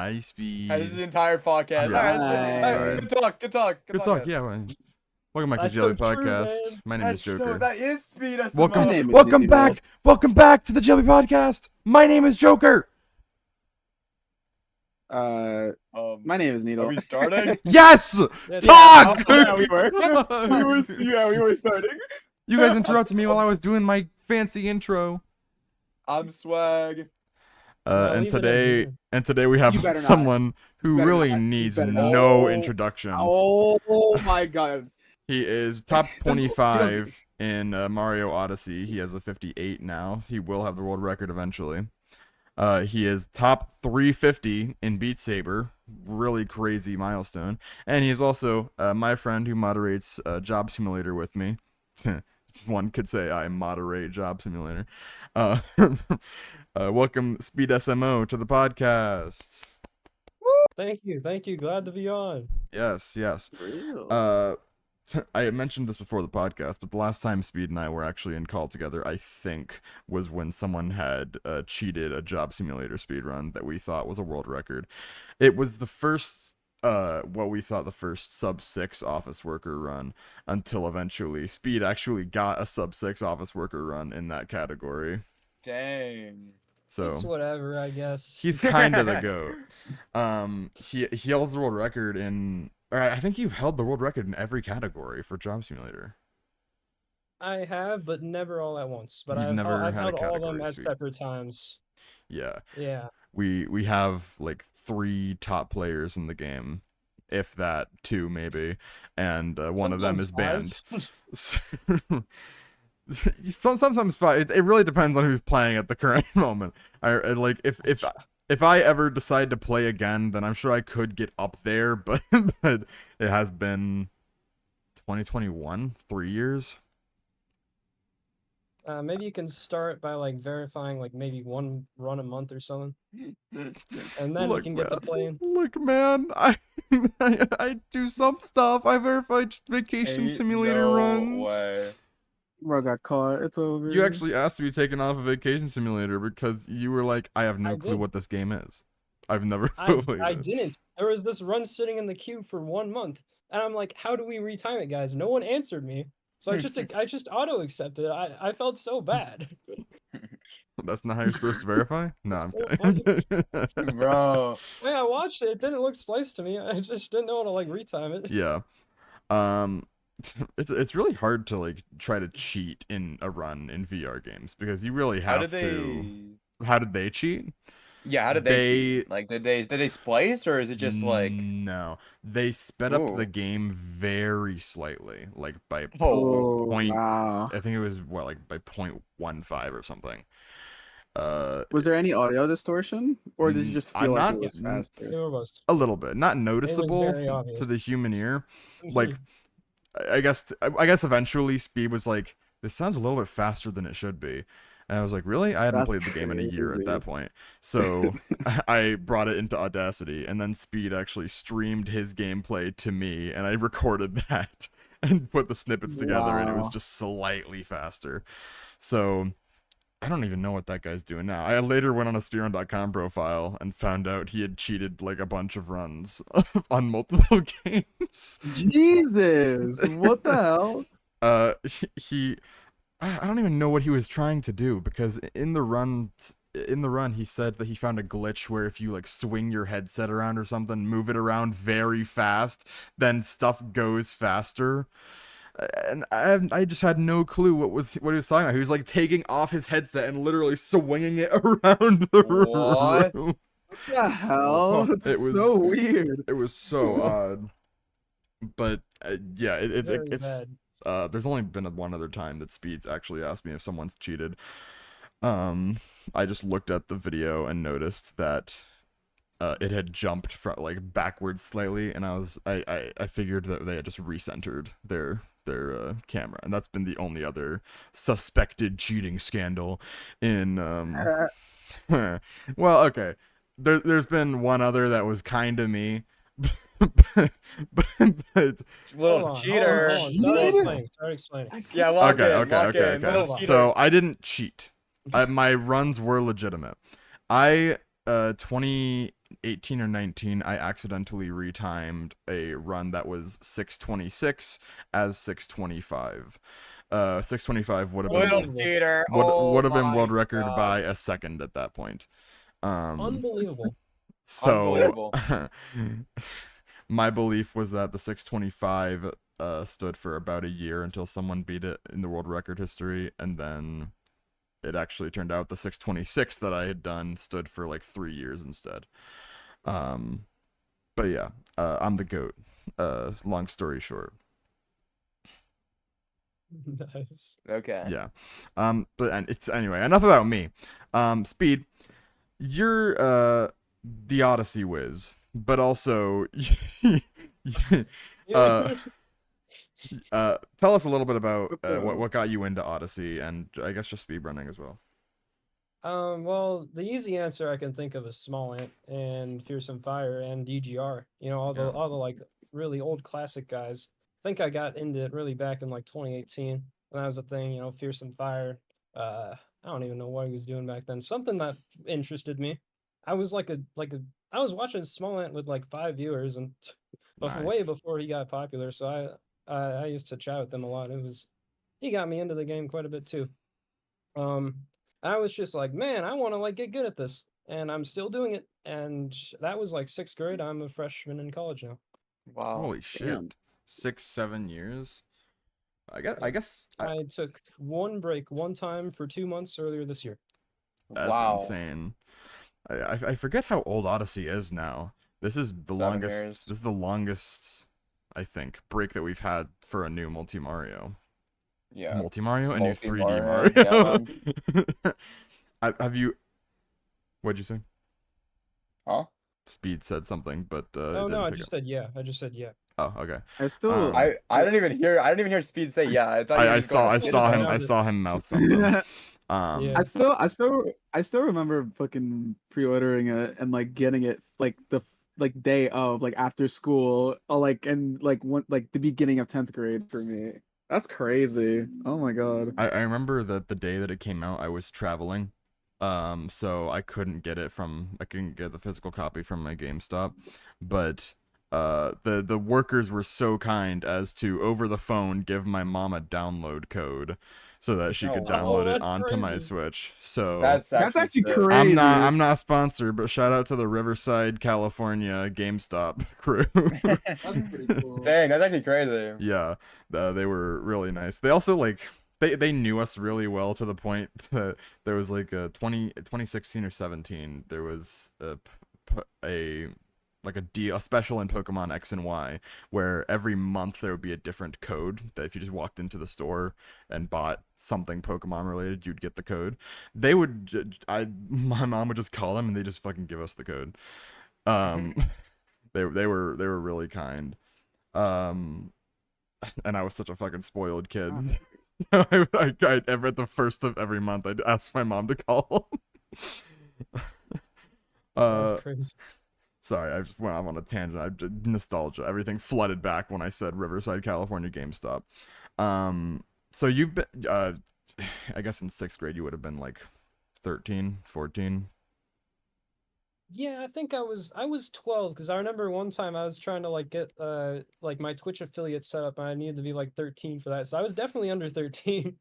Hi, Speed. This is the entire podcast. Yeah. All right, good talk. Good talk. Yeah. Welcome back to JLB Podcast. My name is Joker. That is Speed. Welcome back. Welcome back to the JLB Podcast. My name is Joker. My name is Needle. Are we starting? Yes. Yeah, Talk. Yeah, we were starting. You guys interrupted me while I was doing my fancy intro. I'm Swag. And today we have someone who really needs no introduction. Oh my god. He is top 25 in Mario Odyssey. He has a 58 now. He will have the world record eventually. He is top 350 in Beat Saber. Really crazy milestone. And he is also my friend who moderates Job Simulator with me. One could say I moderate Job Simulator. Welcome, Speed SMO, to the podcast. Thank you. Glad to be on. Yes. I mentioned this before the podcast, but the last time Speed and I were actually in call together, I think, was when someone had cheated a Job Simulator speedrun that we thought was a world record. It was the first, what we thought the first sub-6 office worker run, until eventually Speed actually got a sub-6 office worker run in that category. Dang. So It's whatever, I guess. he's kind of the GOAT. He holds the world record in... I think you've held the world record in every category for Job Simulator. I have, but never all at once. But You've I've never had a held all of them category at sweep. separate times. Yeah. Yeah. We have like 3 top players in the game, if that, 2 maybe, and one of them is banned. Sometimes 5. It really depends on who's playing at the current moment. If I ever decide to play again, then I'm sure I could get up there, but it has been 2021, 3 years. Maybe you can start by like verifying like maybe 1 run a month or something, and then you can get to playing. Look, man, I do some stuff. I verified vacation simulator runs. Way. Bro got caught. It's over. You actually asked to be taken off a vacation simulator because you were like, I have no clue what this game is. I've never played I it. didn't. There was this run sitting in the queue for 1 month, and I'm like, how do we retime it, guys? No one answered me. So I just auto accepted. I felt so bad. That's not how you're supposed to verify? No, I'm kidding. Bro. Yeah, I watched it. It didn't look spliced to me. I just didn't know how to like retime it. Yeah. It's really hard to like try to cheat in a run in VR games because you really have to. How did they cheat? Yeah, how did they cheat? Like, did they splice, or is it just like... No, they sped up the game very slightly, like by wow. I think it was by 0.15 or something. Was there any audio distortion, or did you just feel like it was faster? There was a little bit, not noticeable to the human ear. Like, I guess eventually Speed was like, "This sounds a little bit faster than it should be." And I was like, really? I hadn't played the game in a year at that point. So I brought it into Audacity, and then Speed actually streamed his gameplay to me, and I recorded that and put the snippets together, and it was just slightly faster. So I don't even know what that guy's doing now. I later went on a speedrun.com profile and found out he had cheated like a bunch of runs on multiple games. Jesus, what the hell? I don't even know what he was trying to do, because in the run he said that he found a glitch where if you like swing your headset around or something, move it around very fast, then stuff goes faster. And I just had no clue what he was talking about. He was like taking off his headset and literally swinging it around the room. What the hell? It was so weird. It was so odd. But yeah, it's bad. There's only been one other time that Speed's actually asked me if someone's cheated. I just looked at the video and noticed that it had jumped from like backwards slightly, and I figured that they had just recentered their camera, and that's been the only other suspected cheating scandal in well, okay, there's been one other that was kind of me. but little cheater. Start explaining. Yeah, okay. So I didn't cheat. My runs were legitimate. I 2018 18 or 19, I accidentally retimed a run that was 626 as 625. 625 would have been cheater. would have been world my record God. by a second at that point. Unbelievable. So my belief was that the 625 stood for about a year until someone beat it in the world record history, and then it actually turned out the 626 that I had done stood for like 3 years instead. But yeah, I'm the GOAT. Long story short. Nice. Okay. Yeah. But and it's anyway, enough about me. Speed, you're the Odyssey whiz, but also tell us a little bit about what got you into Odyssey, and I guess just speedrunning as well. Well, the easy answer I can think of is Small Ant and Fearsome Fire and DGR. You know, all the like really old classic guys. I think I got into it really back in like 2018 when that was a thing. You know, Fearsome Fire. I don't even know what he was doing back then. Something that interested me. I was I was watching Small Ant with like 5 viewers and way before he got popular. So I used to chat with them a lot. He got me into the game quite a bit too. I was just like, man, I want to like get good at this, and I'm still doing it. And that was like 6th grade. I'm a freshman in college now. Wow. Holy shit. Damn. 6-7 years. I guess I took one break one time for 2 months earlier this year. That's insane. I forget how old Odyssey is now. This is the longest. Years. This is the longest, I think, break that we've had for a new multi Mario. Yeah. Multi Mario, a new 3D Mario. Yeah, have you? What'd you say? Huh? Speed said something, but oh no, I just said yeah. Oh, okay. I still. I didn't even hear Speed say yeah. I saw him mouth something. Yeah. I still remember fucking pre-ordering it and like getting it like the day of, like after school, or and the beginning of 10th grade for me. That's crazy. Oh my God. I remember that the day that it came out, I was traveling. So I couldn't get the physical copy from my GameStop, but the workers were so kind as to over the phone give my mom a download code so that she could download it onto my Switch. So that's actually crazy. I'm not sponsored, but shout out to the Riverside, California GameStop crew. That's pretty cool. Dang, that's actually crazy. Yeah, they were really nice. They also they knew us really well to the point that there was like a 2016 or 17, there was a special in Pokemon X and Y where every month there would be a different code that if you just walked into the store and bought something Pokemon related, you'd get the code. My mom would just call them and they just fucking give us the code. They were really kind. And I was such a fucking spoiled kid. At the first of every month, I'd ask my mom to call. That's crazy. Sorry, I just went off on a tangent. Nostalgia. Everything flooded back when I said Riverside, California GameStop. So you've been, I guess in 6th grade you would have been like 13, 14. Yeah, I think I was 12 because I remember one time I was trying to like get like my Twitch affiliate set up and I needed to be like 13 for that. So I was definitely under 13.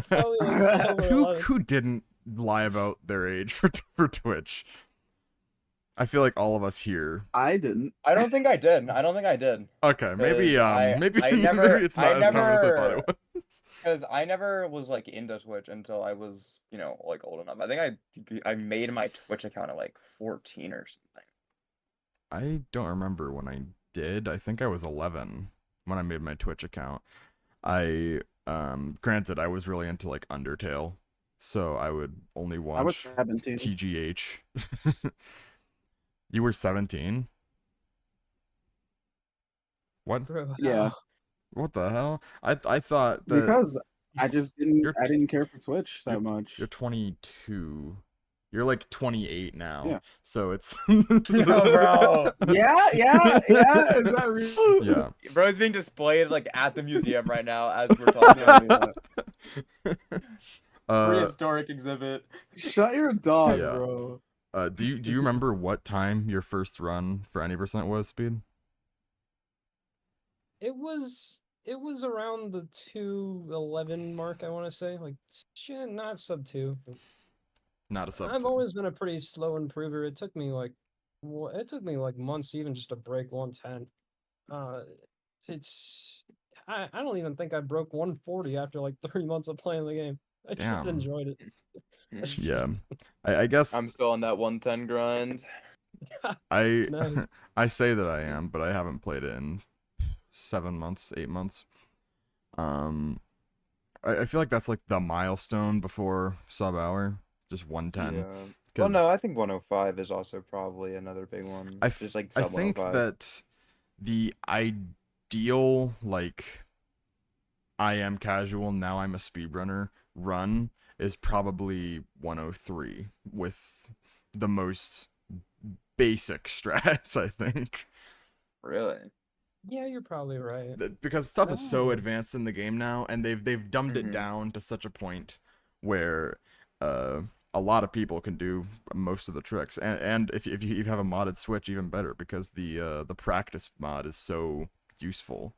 Probably like who didn't lie about their age for Twitch? I feel like all of us here. I didn't. I don't think I did. Okay, maybe maybe it's not as common as I thought it was. Because I never was like into Twitch until I was, like old enough. I think I made my Twitch account at like 14 or something. I don't remember when I did. I think I was 11 when I made my Twitch account. Granted, I was really into like Undertale, so I would only watch TGH. You were 17? What? Bro, yeah. What the hell? I thought that because I just didn't care for Twitch that much. You're 22. You're like 28 now. Yeah. So it's No, bro. Yeah. Is that real? Yeah. Bro is being displayed like at the museum right now as we're talking. Prehistoric exhibit. Shut your dog, yeah. bro. Do you remember what time your first run for any percent was, Speed? It was around the 2:11 mark, I want to say. Like, not sub 2. Not a sub I've 2. always been a pretty slow improver. It took me like months even just to break 110. It's I don't even think I broke 140 after like 3 months of playing the game. I just Damn. enjoyed it. Yeah. I guess I'm still on that 110 grind. I Nice. I say that I am, but I haven't played it in 7 months, 8 months. I feel like that's like the milestone before sub hour, just 110. Yeah. Well, no, I think 105 is also probably another big one. Just like I sub think 105. that the ideal, like, I am casual, now I'm a speedrunner run is probably 103 with the most basic strats, I think. Really? Yeah, you're probably right. Because stuff is so Oh. advanced in the game now, and they've dumbed it Mhm. down to such a point where a lot of people can do most of the tricks. And if you have a modded Switch, even better, because the practice mod is so useful.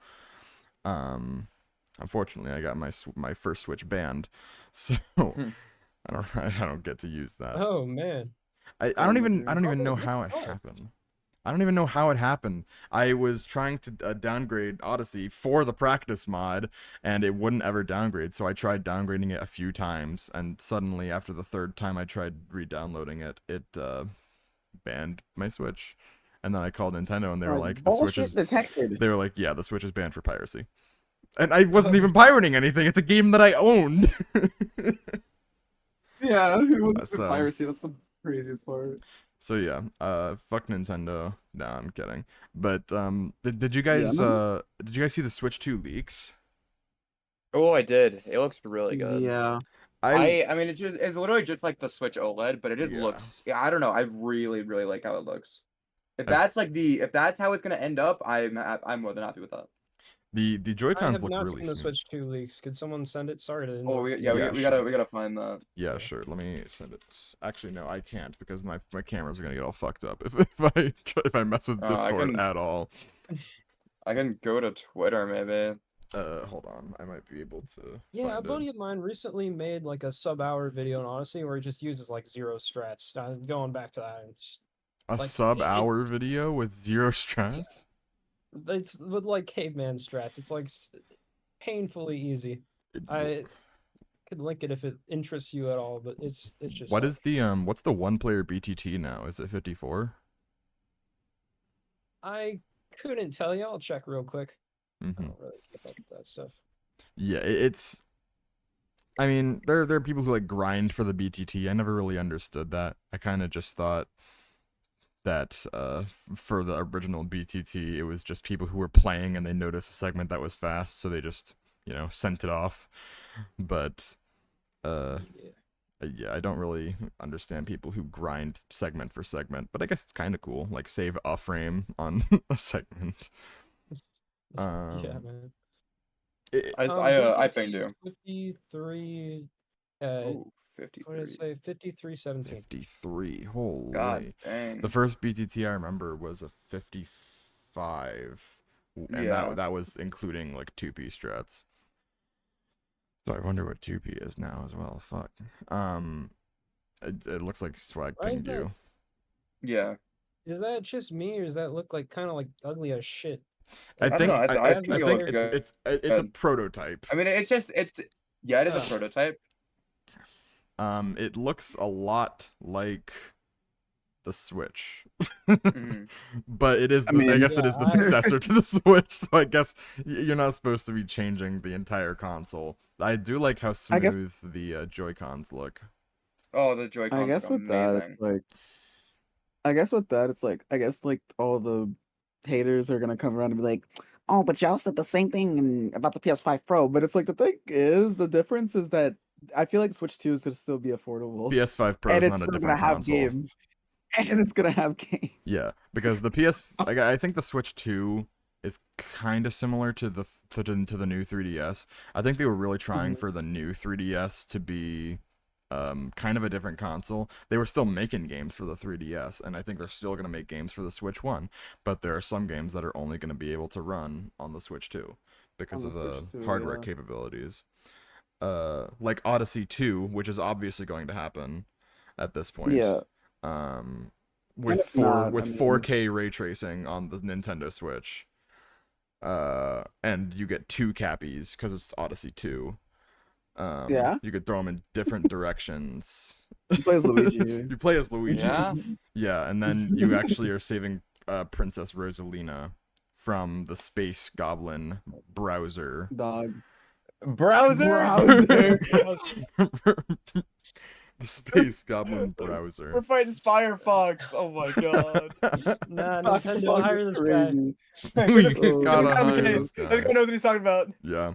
Unfortunately, I got my first Switch banned, so I don't get to use that. Oh man. I don't even know Oh, how it nice. happened. I don't even know how it happened. I was trying to downgrade Odyssey for the practice mod, and it wouldn't ever downgrade. So I tried downgrading it a few times, and suddenly, after the third time I tried re-downloading it, it banned my Switch. And then I called Nintendo, and they were like, "The Switch is." detected. They were like, "Yeah, the Switch is banned for piracy." And I wasn't even pirating anything. It's a game that I owned. Yeah, it was So- piracy. That's the craziest part. So yeah, fuck Nintendo. No, I'm kidding. But did you guys no. did you guys see the Switch 2 leaks? Oh, I did. It looks really good. Yeah. I mean, it's literally just like the Switch OLED, but it just Yeah. looks. Yeah, I don't know. I really like how it looks. If I- that's how it's gonna end up, I'm more than happy with that. The I Joy-Cons have look not really seen the smooth. Switch 2 leaks. Could someone send it? Sorry to Oh, interrupt. Yeah, we sure. gotta find that. Yeah, sure. Let me send it. Actually, no, I can't because my cameras are gonna get all fucked up if I mess with I Discord can- at all. I can go to Twitter maybe. Hold on, I might be able to. Yeah, a find buddy it. of mine recently made like a sub-hour video on Odyssey where he just uses like 0 strats. Going back to that, A like, sub-hour video with 0 strats. it's with like caveman strats. It's like painfully easy. I could link it if it interests you at all, but it's just. What like, is the what's the one-player BTT now? Is it 54? I couldn't tell you. I'll check real quick. I Mm-hmm. don't really keep up with that stuff. Yeah, it's. I mean, there are people who like grind for the BTT. I never really understood that. I kind of just thought that for the original BTT, it was just people who were playing and they noticed a segment that was fast, so they just sent it off. But Yeah. yeah, I don't really understand people who grind segment for segment. But I guess it's kind of cool, like save a frame on a segment. Yeah, man. I BTT pinged is you. 53. Oh, What did 53. it say? 5317. 53. Holy. God dang. The first BTT I remember was a 55, and Yeah. that was including like 2P strats. So I wonder what 2P is now as well. Fuck. It looks like Swag Why is pinged you. Yeah. Is that just me, or does that look like kind of like ugly as shit? I don't think know, I I think it think looks it's a good. prototype. I mean, it is a prototype. It looks a lot like the Switch. Mhm. But it is I mean, I guess it is the yeah, successor to the Switch, so I guess you're not supposed to be changing the entire console. I do like how I guess- smooth the Joy-Cons look. Oh, the Joy-Cons I guess look with that, amazing. it's like, I guess with that, it's like, I guess like all the haters are gonna come around and be like, "Oh, but y'all said the same thing about the PS5 Pro." But it's like the difference is that I feel like Switch 2 is gonna still be affordable, PS5 Pro and is it's not a still gonna different have console. games, and it's gonna have games. Yeah, because the I think the Switch 2 is kind of similar to the new 3DS. I think they were really trying Mhm. for the new 3DS to be kind of a different console. They were still making games for the 3DS, and I think they're still going to make games for the Switch 1, but there are some games that are only going to be able to run on the Switch 2 because of the hardware capabilities. Like Odyssey 2, which is obviously going to happen at this point. Yeah. With 4K ray tracing on the Nintendo Switch. And you get 2 cappies because it's Odyssey 2. You could throw them in different directions. You play as Luigi. You play as Luigi. Yeah. Yeah, and then you actually are saving Princess Rosalina from the Space Goblin browser. Dog. Browser. The Space Goblin browser. We're fighting Firefox. Oh my god. Nah, Nintendo hire this Crazy. We gotta hire Okay, this guy. I think I know what he's talking about. Yeah.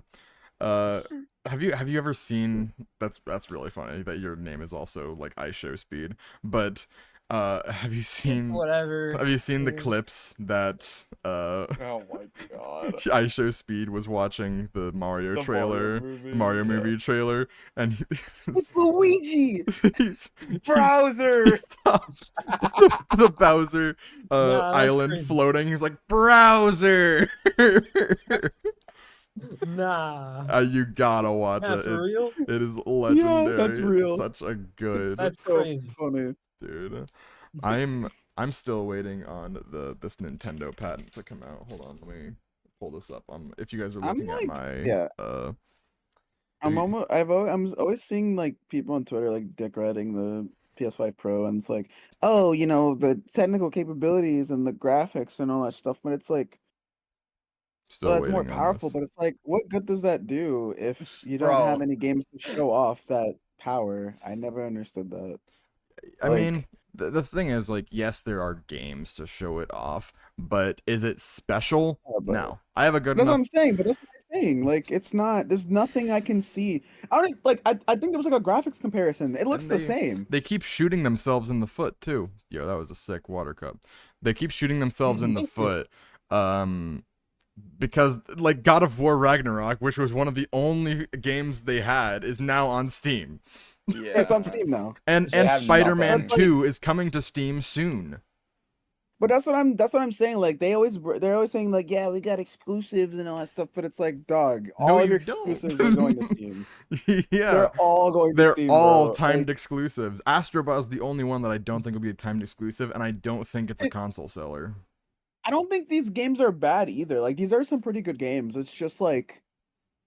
Have you ever seen that's really funny that your name is also like iShow Speed, but have you seen whatever. Have you seen the clips that Oh my god. iShow Speed was watching the Mario trailer, Mario movie trailer, and It's Luigi. Browser. he saw the Bowser island crazy. floating. He's like, browser. Nah. You gotta watch Yeah, it. for real? It is legendary. that's real. It's such a good That's so crazy. funny. dude. I'm still waiting on this Nintendo patent to come out. Hold on, let me pull this up. If you guys are looking at my I'm always seeing like people on Twitter like dick riding the PS5 Pro, and it's like, oh, you know, the technical capabilities and the graphics and all that stuff, but it's like, still well, it's waiting more on powerful, this. but it's like, what good does that do if you don't have any games to show off that power? I never understood that. I mean, the thing is, like, yes, there are games to show it off, but is it special? No. I have a good That's enough... what I'm saying, but that's my thing. Like, it's not, there's nothing I can see. I don't like, I think there was like a graphics comparison. It looks the same. They keep shooting themselves in the foot, too. Yo, that was a sick water cup. They keep shooting themselves in the foot. Because, like, God of War Ragnarok, which was one of the only games they had, is now on Steam. Yeah, it's on Steam now. And Spider-Man 2 is coming to Steam soon. But that's what I'm saying. Like they're always saying like, yeah, we got exclusives and all that stuff. But it's like, dog, all of your exclusives are going to Steam. Yeah, they're all going. They're to Steam, all bro. timed exclusives. Astro Bot is the only one that I don't think will be a timed exclusive, and I don't think it's a console seller. I don't think these games are bad either. Like these are some pretty good games. It's just like,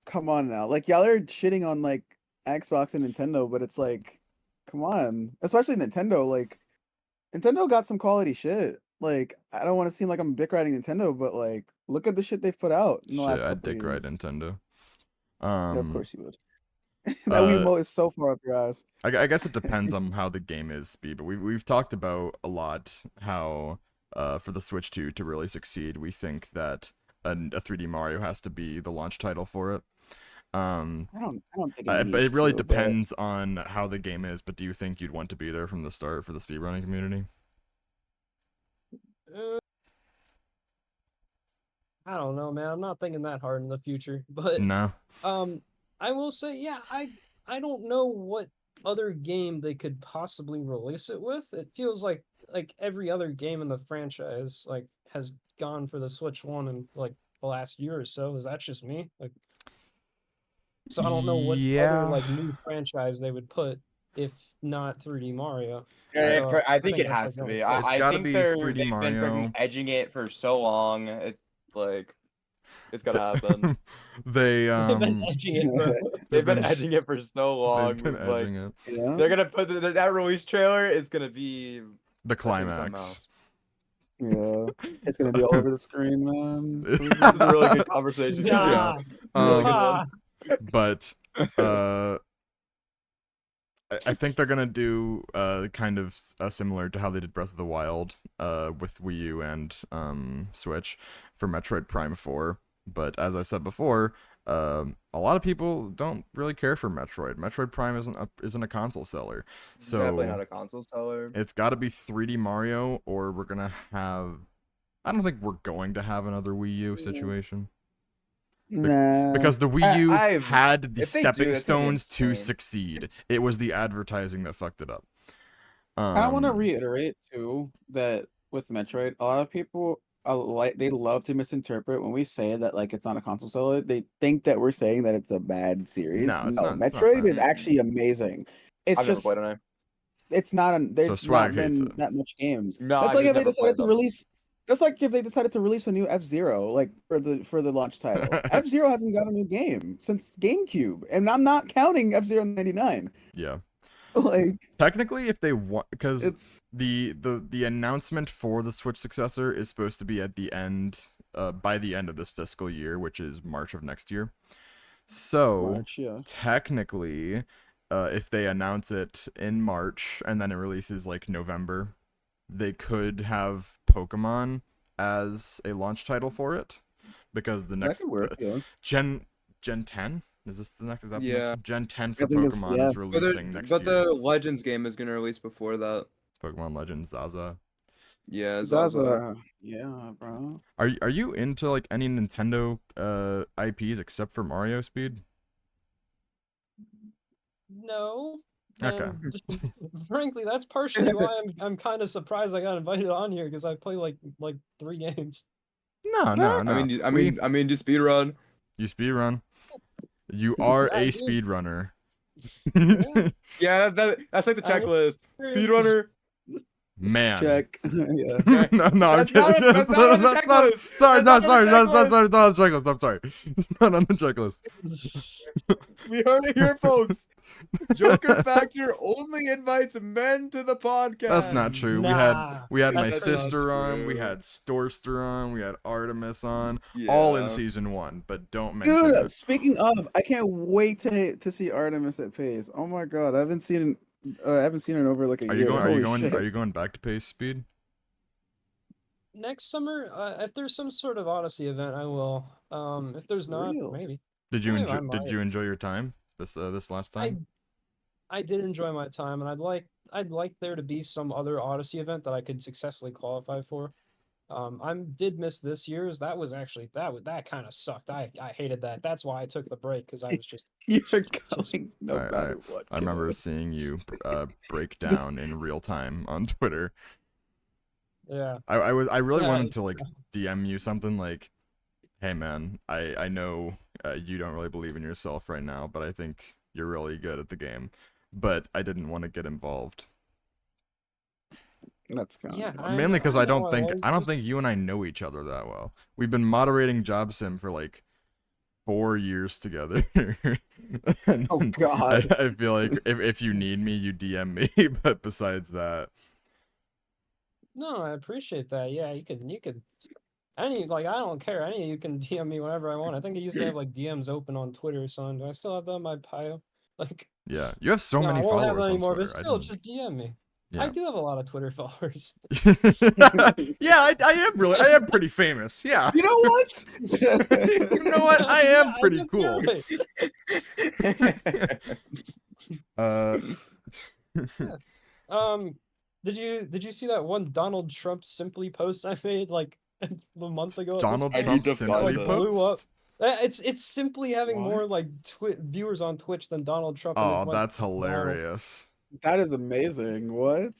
come on now. Like y'all are shitting on like Xbox and Nintendo, but it's like, come on. Especially Nintendo. Like Nintendo got some quality shit. Like I don't want to seem like I'm dick riding Nintendo, but like look at the shit they've put out in the last couple I'd dick ride years. Nintendo. Yeah, of course you would. That Wiimote is so far up your ass. I guess it depends on how the game is, Speed, but we've talked about a lot how for the Switch 2 to really succeed, we think that a 3D Mario has to be the launch title for it. I don't think it really depends on how the game is, but do you think you'd want to be there from the start for the speedrunning community? I don't know, man. I'm not thinking that hard in the future, but no. I will say, yeah, I don't know what other game they could possibly release it with. It feels like every other game in the franchise like has gone for the Switch 1 in like the last year or so. Is that just me? Like, so I don't know what other like new franchise they would put if not 3D Mario. So I think it has to be. I think they've been edging it for so long. It's like it's gotta happen. They've been edging it, bro. They've been edging it for so long. Like, they're gonna put that release trailer is gonna be the climax. Yeah, it's gonna be all over the screen, man. This is a really good conversation. Yeah. Really good one. But I think they're gonna do kind of similar to how they did Breath of the Wild with Wii U and Switch for Metroid Prime 4. But as I said before, a lot of people don't really care for Metroid. Metroid Prime isn't a console seller, so definitely not a console seller. It's got to be 3D Mario, or we're gonna have. I don't think we're going to have another Wii U situation. Nah. Because the Wii U I've- had the if they do, stepping that's gonna be stones to insane. succeed. It was the advertising that fucked it up. I want to Um, reiterate too that with Metroid, a lot of people they love to misinterpret when we say that like it's not a console seller. They think that we're saying that it's a bad series. No, it's No, not- it's not Metroid bad. is actually amazing. It's I've never just played on it. it's not there's Swag not hates been it. that much games. No, That's I like just if they never decided played to them. release. That's like if they decided to release a new F-Zero, like for the launch title. F-Zero hasn't got a new game since GameCube, and I'm not counting F-Zero 99. Yeah. Like Technically, if they want, because it's the announcement for the Switch successor is supposed to be at the end, by the end of this fiscal year, which is March of next year. So March, yeah. technically, if they announce it in March and then it releases like November, they could have Pokemon as a launch title for it, because the That next could work, yeah. Gen 10, is this the next? Is that the Yeah. next? Gen 10 for think it's- Pokemon yeah. is releasing next But year. the Legends game is gonna release before that. Pokemon Legends Zaza. Yeah, Zaza. Yeah, bro. Are you into like any Nintendo IPs except for Mario Speed? No. Okay. And frankly, that's partially why I'm kind of surprised I got invited on here, because I play like 3 games. No. I mean, just speed run. You speedrun. You are I a do. speedrunner. Yeah. Yeah, that's like the I mean- checklist. Speedrunner. Man. Check. Yeah. No, I'm That's kidding. not- that's not on the That's not- checklist. Sorry, That's no, not on sorry, the no, checklist. sorry, not on the checklist. I'm sorry. It's not on the checklist. We heard it here, folks. Joker Factor only invites men to the podcast. That's not true. Nah, we had my that's not sister on, we true. had Storster on, we had Artemis on, all in Yeah. season 1, but don't mention Dude, it. speaking of, I can't wait to see Artemis at Pace. Oh my god, I haven't seen it in over like a Are year. you going? Are you Holy going? shit. Are you going back to Pace Speed? Next summer, if there's some sort of Odyssey event, I will. If there's not, Real? maybe. Did you Yeah, enjoy? I Did might. you enjoy your time this last time? I did enjoy my time, and I'd like there to be some other Odyssey event that I could successfully qualify for. I did miss this year's. That was actually that kind of sucked. I hated that. That's why I took the break, because I was just You're going no I- matter what. I remember kid. seeing you break down in real time on Twitter. yeah. I really Yeah, wanted to like DM you something like, "Hey man, I know you don't really believe in yourself right now, but I think you're really good at the game." But I didn't want to get involved. That's kind Yeah, of Mainly because I know don't think was. you and I know each other that well. We've been moderating Job Sim for like 4 years together. And Oh, God. I feel like if you need me, you DM me. But besides that, No, I appreciate that. Yeah, you could I don't care. Any of you can DM me whenever I want. I think I used to have like DMs open on Twitter or something. Do I still have that in my bio? Like, yeah, you have so no, many I won't have followers that on anymore, Twitter. but I still, didn't- just DM me. yeah. I do have a lot of Twitter followers. Yeah, I am pretty famous. Yeah. You know what? You know what? I am Yeah, pretty guess cool. you're right. Uh, Did you see that one Donald Trump simply post I made like a month ago? at this Donald point? I need Trump to find simply that. Blew up. posts. It's simply having What? more like viewers on Twitch than Donald Trump. and Oh, it went that's viral. hilarious. That is amazing. What?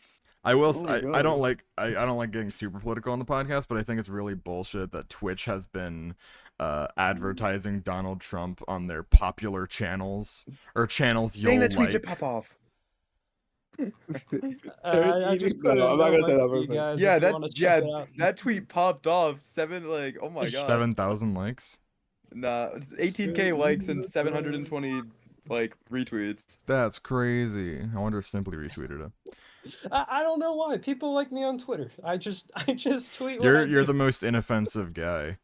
I will. Oh my I God. don't like. I don't like getting super political on the podcast, but I think it's really bullshit that Twitch has been advertising Donald Trump on their popular channels or channels you'll Dang, that tweet like. did pop off. I just put it I'm not in gonna say the that link for you for a second. guys Yeah, if you want to check it out. that tweet popped off. Oh my god. 7,000 likes. Nah, 18K likes and 720 like retweets. That's crazy. I wonder if Simply retweeted it. I don't know why people like me on Twitter. I just tweet. what I You're do. the most inoffensive guy.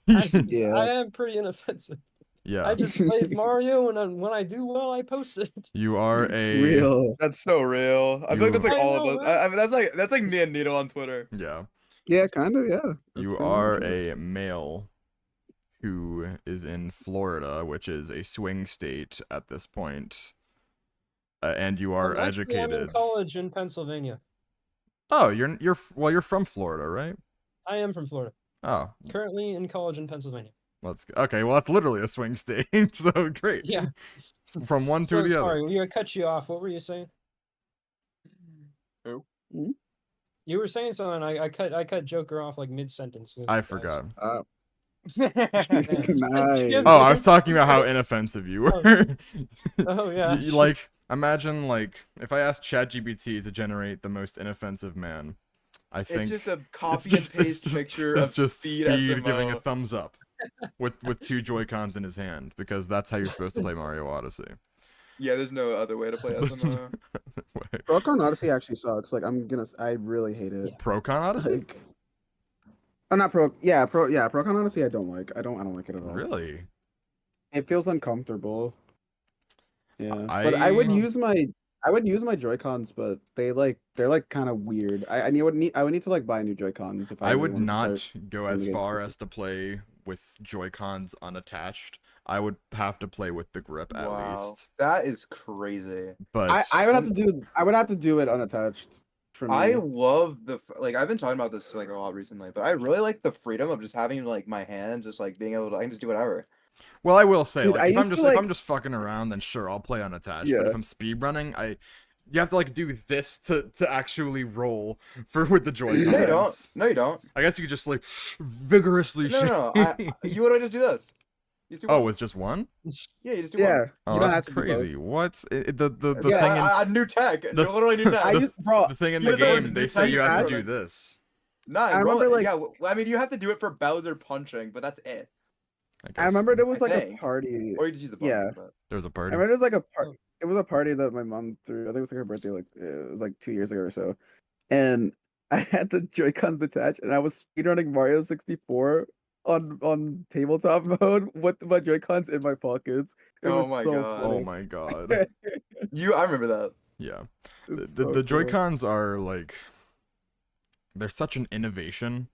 Yeah. I am pretty inoffensive. Yeah. I just play Mario, and when I do well, I post it. You are a Real. That's so real. I feel like that's like I all know, of us. right? I mean, that's like me and Needle on Twitter. Yeah. Yeah, kind of. Yeah. That's You kinda are true. a male who is in Florida, which is a swing state at this point, and you are Actually, I'm in educated. college in Pennsylvania. Oh, you're from Florida, right? I am from Florida. Oh, Currently in college in Pennsylvania. Okay, well that's literally a swing state. So great. Yeah. From one to So the sorry, other. we cut you off. What were you saying? Who? You were saying something. I cut Joker off like mid sentence. I forgot. Nice. Oh, I was talking about how inoffensive you were. Oh yeah. You, like, imagine like if I asked ChatGPT to generate the most inoffensive man, I think It's just a it's copy just- and it's paste just- picture it's of just Speed giving a SMO. thumbs up with 2 Joy-Cons in his hand because that's how you're supposed to play Mario Odyssey. Yeah, there's no other way to play SMO. Wait, Procon Odyssey actually sucks. Like I really hate it. Yeah. Procon Odyssey? Like, oh, not Pro. Yeah, Procon Odyssey. I don't like. I don't like it at all. Really? It feels uncomfortable. Yeah, I- but I would use my Joy-Cons, but they're like kind of weird. I would need to like buy new Joy-Cons if I I really would wanted to not start go playing as the game. far as to play with Joy-Cons unattached. I would have to play with the grip at Wow, least. that is crazy. But I would have to do it unattached. For me. I love like I've been talking about this like a lot recently, but I really like the freedom of just having like my hands, just like being able to I can just do whatever. well, I will say, Dude, like, I if I'm used to, just like- if I'm just fucking around, then sure, I'll play unattached. But Yeah. if I'm speedrunning, you have to like do this to actually roll with the Joy-Cons. No, you don't. No, you don't. I guess you could just like vigorously No. shake. You would just do this. You just do Oh, one. with just one? Yeah, you just do Yeah. one. Oh, You don't that's have to do both. crazy. What? The Yeah, thing in new tech. the- Literally new tech. the thing in you the know, game, the they say you have to tech- do this. Nah, I roll remember, it. like- Yeah, I mean, you have to do it for Bowser punching, but that's it. I I guess remember there was I like a think. party. Or you just use the button. Yeah. But... there's a I party. remember there was like a Oh. it was a party that my mom threw. I think it was like her birthday. Like it was like 2 years ago or so, and I had the Joy-Cons attached, and I was speedrunning Mario 64 on tabletop mode with my Joy-Cons in my pockets. It Oh was my so God. Oh funny. my god. I remember that. Yeah. It's The so cool. Joy-Cons are like they're such an innovation.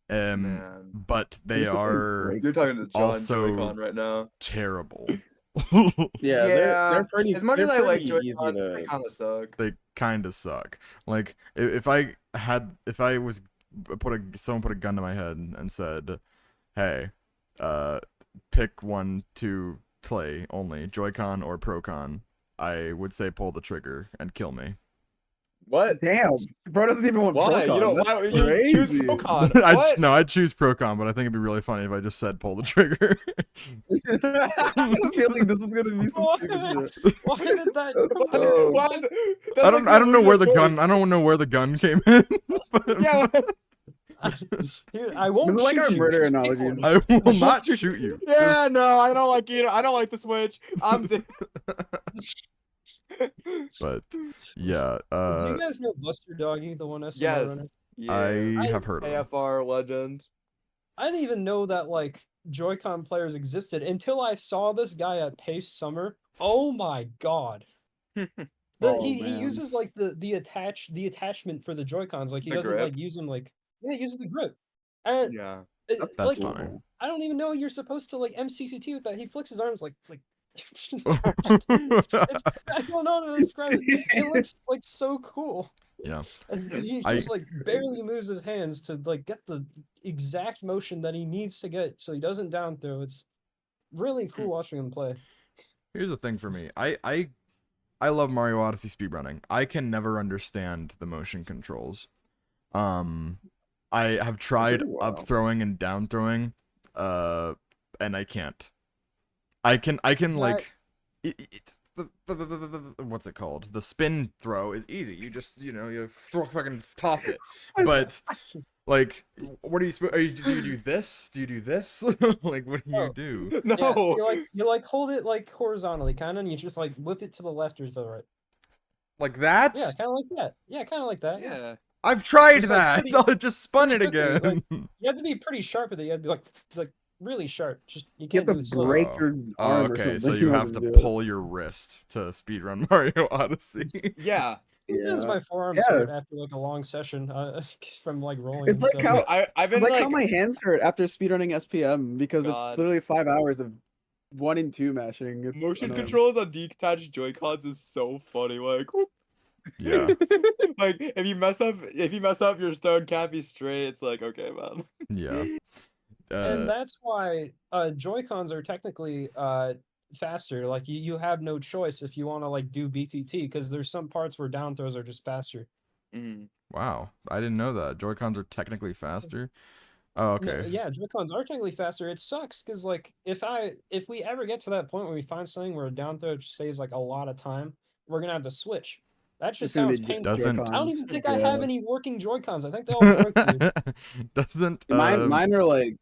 Man. But they It's just are like You're talking to John Also- Joy-Con right now. terrible. Yeah, they're pretty. As much they're as I like pretty easy Joy-Cons, to- they kind of suck. They kind of suck. Like if someone put a gun to my head and said, "Hey, pick one to play only, Joy-Con or Pro-Con," I would say pull the trigger and kill me. What? Damn, bro doesn't even want Why? Procon. You don't. That's Why you choose crazy. Procon? I'd What? choose Pro-Con, but I think it'd be really funny if I just said pull the trigger. I have a feeling this is gonna be some stupid shit. Why did that? Oh. Why is it- that's I like don't know where the illusion gun. of I don't know where the gun came in. But choice. Yeah. Here, I won't This is like shoot our you, murder just pick analogies. one. I will not shoot you. Yeah, no, I don't like you. I don't like the Switch. But yeah, Do you guys know Buster Doggy, the one SMO runner? yes. I Yeah. have heard of him. AFR legend. I didn't even know that like Joy-Con players existed until I saw this guy at Pace Summer. Oh my god. Oh, he man. uses like the attachment for the Joy-Cons. Like he The doesn't grip? like use them like he uses the grip. And Yeah. That's like funny. I don't even know you're supposed to like MCCT with that. He flicks his arms like I don't know how to describe it. It looks like so cool. Yeah. And he I- just like barely moves his hands to like get the exact motion that he needs to get so he doesn't down throw. It's really cool watching him play. Here's the thing for me. I love Mario Odyssey speedrunning. I can never understand the motion controls. I have tried pretty up wild. throwing and down throwing, and I can't. I can like it's what's it called? The spin throw is easy. You just you fucking toss it. But like, what are you? Do you do this? Do you do this? Like, what do you Oh. do? No. Yeah, you like hold it like horizontally, kind of, and you just like whip it to the left or to the right. Like that? Yeah, kind of like that. Yeah, kind of like that. Yeah. I've tried Just, like, that. pretty- I just spun it pretty quickly, again. You have to be pretty sharp with it. You have to be like really sharp. Just you You have can't do to it slow. break Oh. your Oh, arm or okay, so something you in have order to do it. pull your wrist to speedrun Mario Odyssey. Yeah. Sometimes Yeah. my forearms Yeah. hurt after like a long session from like rolling. It's and like stuff. how I've it's been like how my hands hurt after speedrunning SPM because God. it's literally 5 hours of 1 and 2 mashing. It's motion annoying. controls on detached Joy-Cons is so funny. Like, whoop. Yeah, like if you mess up your stone can't be straight. It's like, okay, man. yeah. And that's why Joy-Cons are technically faster. Like you have no choice if you want to like do BTT because there's some parts where down throws are just faster. Wow, I didn't know that. Joy-Cons are technically faster. Oh, okay. Yeah, Joy-Cons are technically faster. It sucks because like if we ever get to that point where we find something where a down throw saves like a lot of time, we're gonna have to switch. That just sounds painful. Doesn't I don't even think I have any working Joy-Cons. I think they all broke. Doesn't mine are like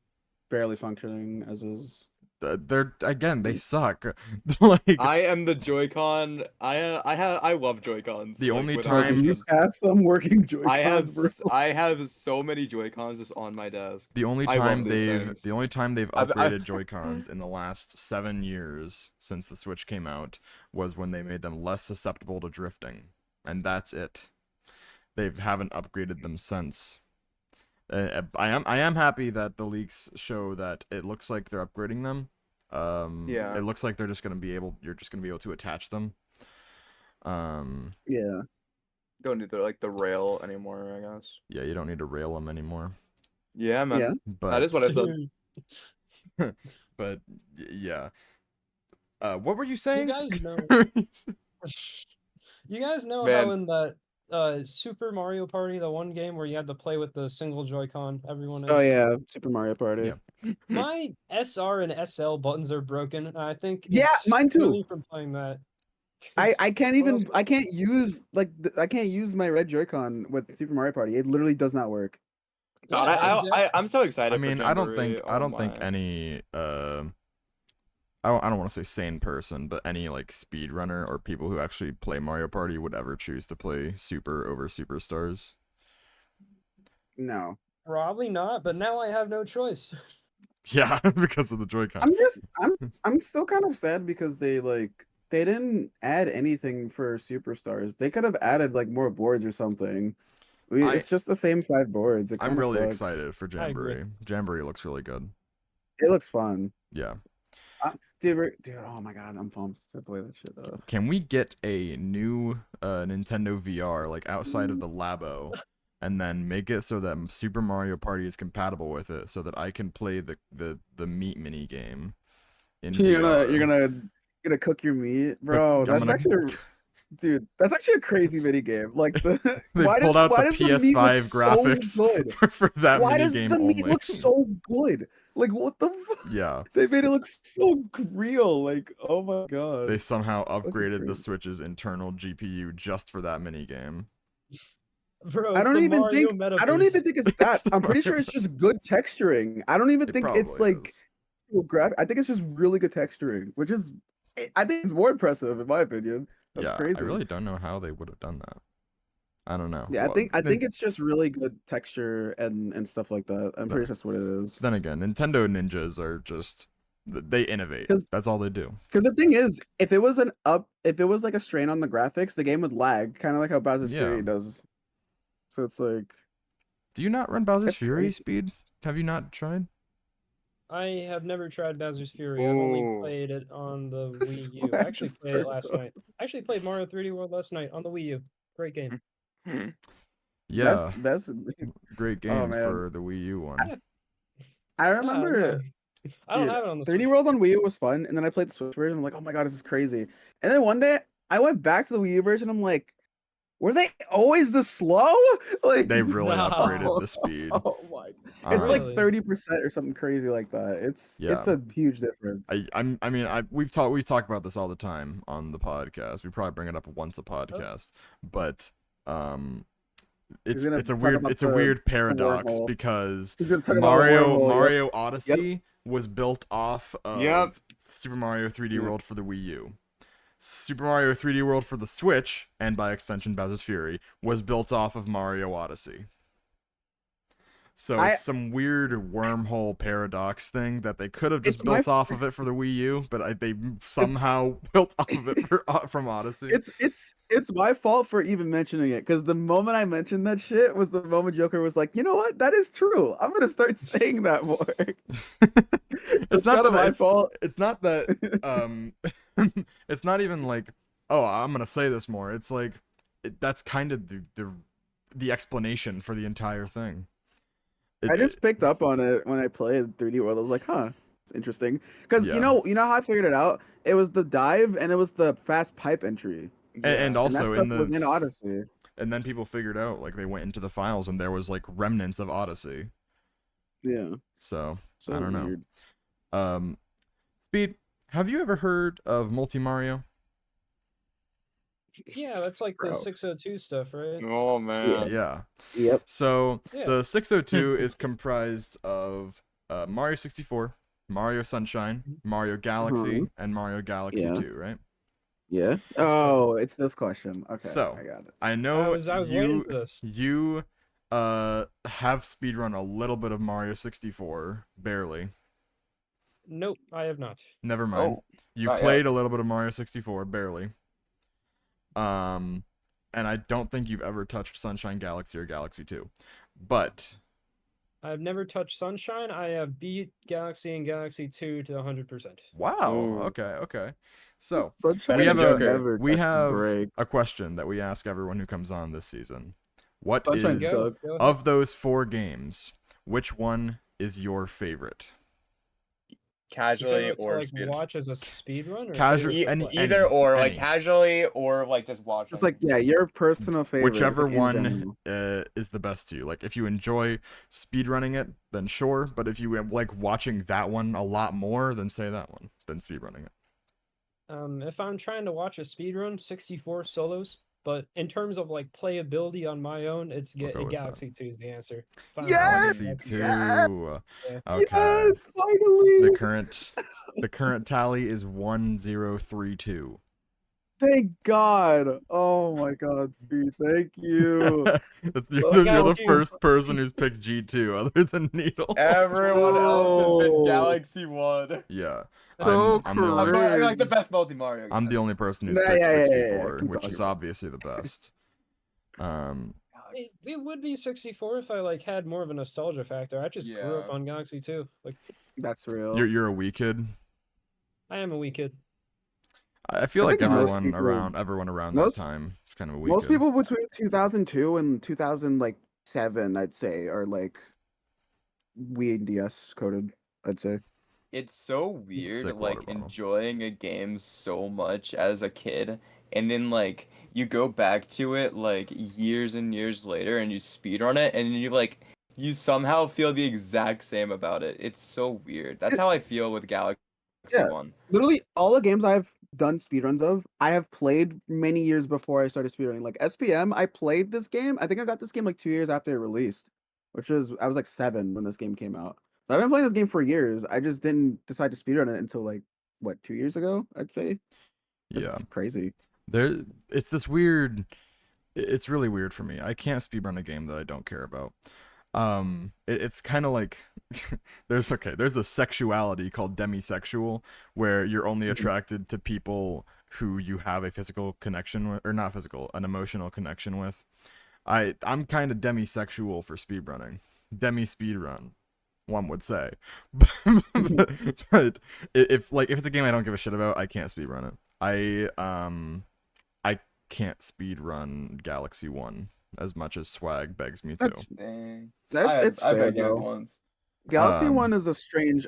barely functioning as is. They're again, they suck. Like I am the Joy-Con. I love Joy-Cons. The like, only without time- You question. have some working Joy-Cons, bro. I have so many Joy-Cons just on my desk. the only I love time these they've things. the only time they've I've- upgraded Joy-Cons in the last 7 years since the Switch came out was when they made them less susceptible to drifting, and that's it. They haven't upgraded them since. I am happy that the leaks show that it looks like they're upgrading them. Yeah. It looks like you're just gonna be able to attach them. Yeah. Don't need the rail anymore, I guess. Yeah, you don't need to rail them anymore. Yeah, man. Yeah. But That is what I said. but yeah. What were you saying? You guys know. You guys know Man. how in that Super Mario Party, the one game where you had to play with the single Joy-Con, everyone. Oh yeah, Super Mario Party. Yeah. My SR and SL buttons are broken. And I think Yeah, it's mine too. solely from playing that. 'Cause I can't what even else- I can't use I can't use my red Joy-Con with Super Mario Party. It literally does not work. God, Yeah, exactly. I'm so excited. I mean, for I don't think Jamboree. any I don't want to say sane person, but any like speedrunner or people who actually play Mario Party would ever choose to play Super over Superstars. No. Probably not, but now I have no choice. Yeah, because of the Joy-Con. I'm still kind of sad because they didn't add anything for Superstars. They could have added like more boards or something. It's just the same 5 boards. It I'm kinda really sucks. excited for I agree. Jamboree. Jamboree looks really good. It looks fun. Yeah. Dude, oh my god, I'm pumped to play that shit up. Can we get a new Nintendo VR like outside of the Labo, and then make it so that Super Mario Party is compatible with it, so that I can play the meat mini game in VR? You're gonna cook your meat, bro. I'm That's gonna- actually, dude. That's actually a crazy mini game. Like the They why pulled does, out why the does the meat look PS5 graphics so good? for that Why mini does game the only. meat look so good? Like what the? Yeah, They made it look so real. Like oh my god. they somehow upgraded the crazy. Switch's internal GPU just for that mini game. Bro, I it's don't the even Mario think. I metaverse. don't even think it's that. It's the I'm pretty sure Mario it's just good texturing. I don't even It think it's probably like is. I think it's just really good texturing, which is I think it's more impressive in my opinion. That's Yeah, crazy. I really don't know how they would have done that. I don't know. Yeah, Well, I think it's just really good texture and stuff like that. I'm pretty sure that's what it is. Then again, Nintendo ninjas are just they innovate. 'Cause- That's all they do. Because the thing is, if it was like a strain on the graphics, the game would lag, kind of like how Bowser's Yeah. Fury does. So it's like, Do you not run Bowser's That's Fury crazy. speed? Have you not tried? I have never tried Bowser's Fury. I've only Ooh. played it on the Wii U. I I actually just played it heard last that. night. I actually played Mario 3D World last night on the Wii U. Great game. Yeah, that's great game Oh, man. for the Wii U one. I Yeah, remember. no. I don't Dude, have it on the 3D Switch. World on Wii U was fun, and then I played the Switch version. I'm like, oh my god, this is crazy. And then one day I went back to the Wii U version. I'm like, were they always this slow? Like They really No. upgraded the speed. Oh my! It's like Really? 30% or something crazy like that. It's Yeah. a huge difference. We've talked about this all the time on the podcast. We probably bring it up once a podcast, but it's gonna it's a talk weird about it's a the weird paradox wormhole. because He's gonna talk about the wormhole, yep. Mario Odyssey was built off of Yep. Super Mario 3D Yeah. World for the Wii U. Super Mario 3D World for the Switch, and by extension Bowser's Fury, was built off of Mario Odyssey. So it's some weird wormhole paradox thing that they could have just It's my built off of it for the Wii U, but they somehow built off of it from Odyssey. It's my fault for even mentioning it because the moment I mentioned that shit was the moment Joker was like, you know what, that is true. I'm gonna start saying that more. It's not kinda that my fault. It's not that it's not even like, oh, I'm gonna say this more. It's like that's kind of the explanation for the entire thing. I just picked up on it when I played 3D World. I was like, huh, it's interesting. Because Yeah. you know how I figured it out? It was the dive and it was the fast pipe entry. and And that also stuff was in Odyssey. and then people figured out, like, they went into the files and there was like remnants of Odyssey. Yeah. So So I don't know. weird. Speed, have you ever heard of Multi Mario? Yeah, that's like the Bro. 602 stuff, right? Oh man. Yeah. Yep. So Yeah. the 602 is comprised of Mario 64, Mario Sunshine, Mario Galaxy, and Mario Galaxy Yeah. 2, right? Yeah. Oh, it's this question. Okay, So, I got it. I I know was waiting for this. you have speedrun a little bit of Mario 64, barely. Nope, I have not. Never mind. Oh, You not yet. played a little bit of Mario 64, barely. And I don't think you've ever touched Sunshine Galaxy or Galaxy 2. But I've never touched Sunshine. I have beat Galaxy and Galaxy 2 to 100%. wow, Ooh. okay. So, Sunshine we have than Joker. never we gets a have break. a question that we ask everyone who comes on this season. What Sunshine is sucks. Go ahead. of those 4 games, which one is your favorite? Casually to, or like, speed. watch as a speed run or Casual- favorite to any- play? Either or, like any. casually or like just watching. It's like, yeah, your personal favorite. Whichever like, in one general. is the best to you. Like, if you enjoy speedrunning it, then sure. But if you like watching that one a lot more, then say that one. Then speedrunning it. If I'm trying to watch a speed run, 64 solos. But in terms of like playability on my own, it's We'll go with Galaxy 2 is the answer. Yes! Galaxy 2. Yes! Yeah. Okay. Yes, finally. The current tally is 1032. Thank God. Oh my God, Speed. Thank you. You're the you. first person who's picked G2 other than Needle. Everyone else has been Oh. Galaxy 1. Yeah. So I'm the only, I'm like the best multi Mario. I'm the only person who's Yeah, picked yeah, yeah, yeah, 64, keep which going, is keep going. obviously the best. It would be 64 if I like had more of a nostalgia factor. I just grew up Yeah. on Galaxy 2. Like That's real. You're a wee kid. I am a wee kid. I feel I like think most everyone around most- that time is kind of a wee Most kid. people between 2002 and 2007, I'd say, are like Wii and DS coded. I'd say. It's so weird, Sick water like bottle. enjoying a game so much as a kid, and then like you go back to it like years and years later, and you speedrun it, and you somehow feel the exact same about it. It's so weird. That's how I feel with Galaxy Yeah. 1. Literally, all the games I've done speedruns of, I have played many years before I started speedrunning. Like SPM, I played this game. I think I got this game like 2 years after it released, I was like 7 when this game came out. So I've been playing this game for years. I just didn't decide to speedrun it until like what 2 years ago, I'd say. Yeah. It's crazy. It's this weird. It's really weird for me. I can't speedrun a game that I don't care about. It's kind of like there's a sexuality called demisexual, where you're only attracted to people who you have a physical connection with, or not physical, an emotional connection with. I'm kind of demisexual for speedrunning. Demi speedrun, one would say. But if it's a game I don't give a shit about, I can't speedrun it. I can't speedrun Galaxy 1 as much as swag begs me to. Dang. It's I've fair had good though. ones. Galaxy Um, 1 is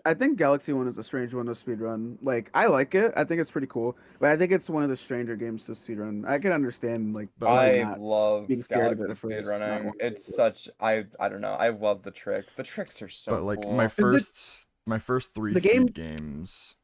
I think Galaxy 1 is a strange one to speedrun. Like, I like it. I think it's pretty cool. But I think it's one of the stranger games to speedrun. I can understand, like, But, why I not love being scared of it Galaxy at first. not speedrunning. wanting to It's do it. such I don't know. I love the tricks. The tricks are so but like cool. my first 3 the speed game- games.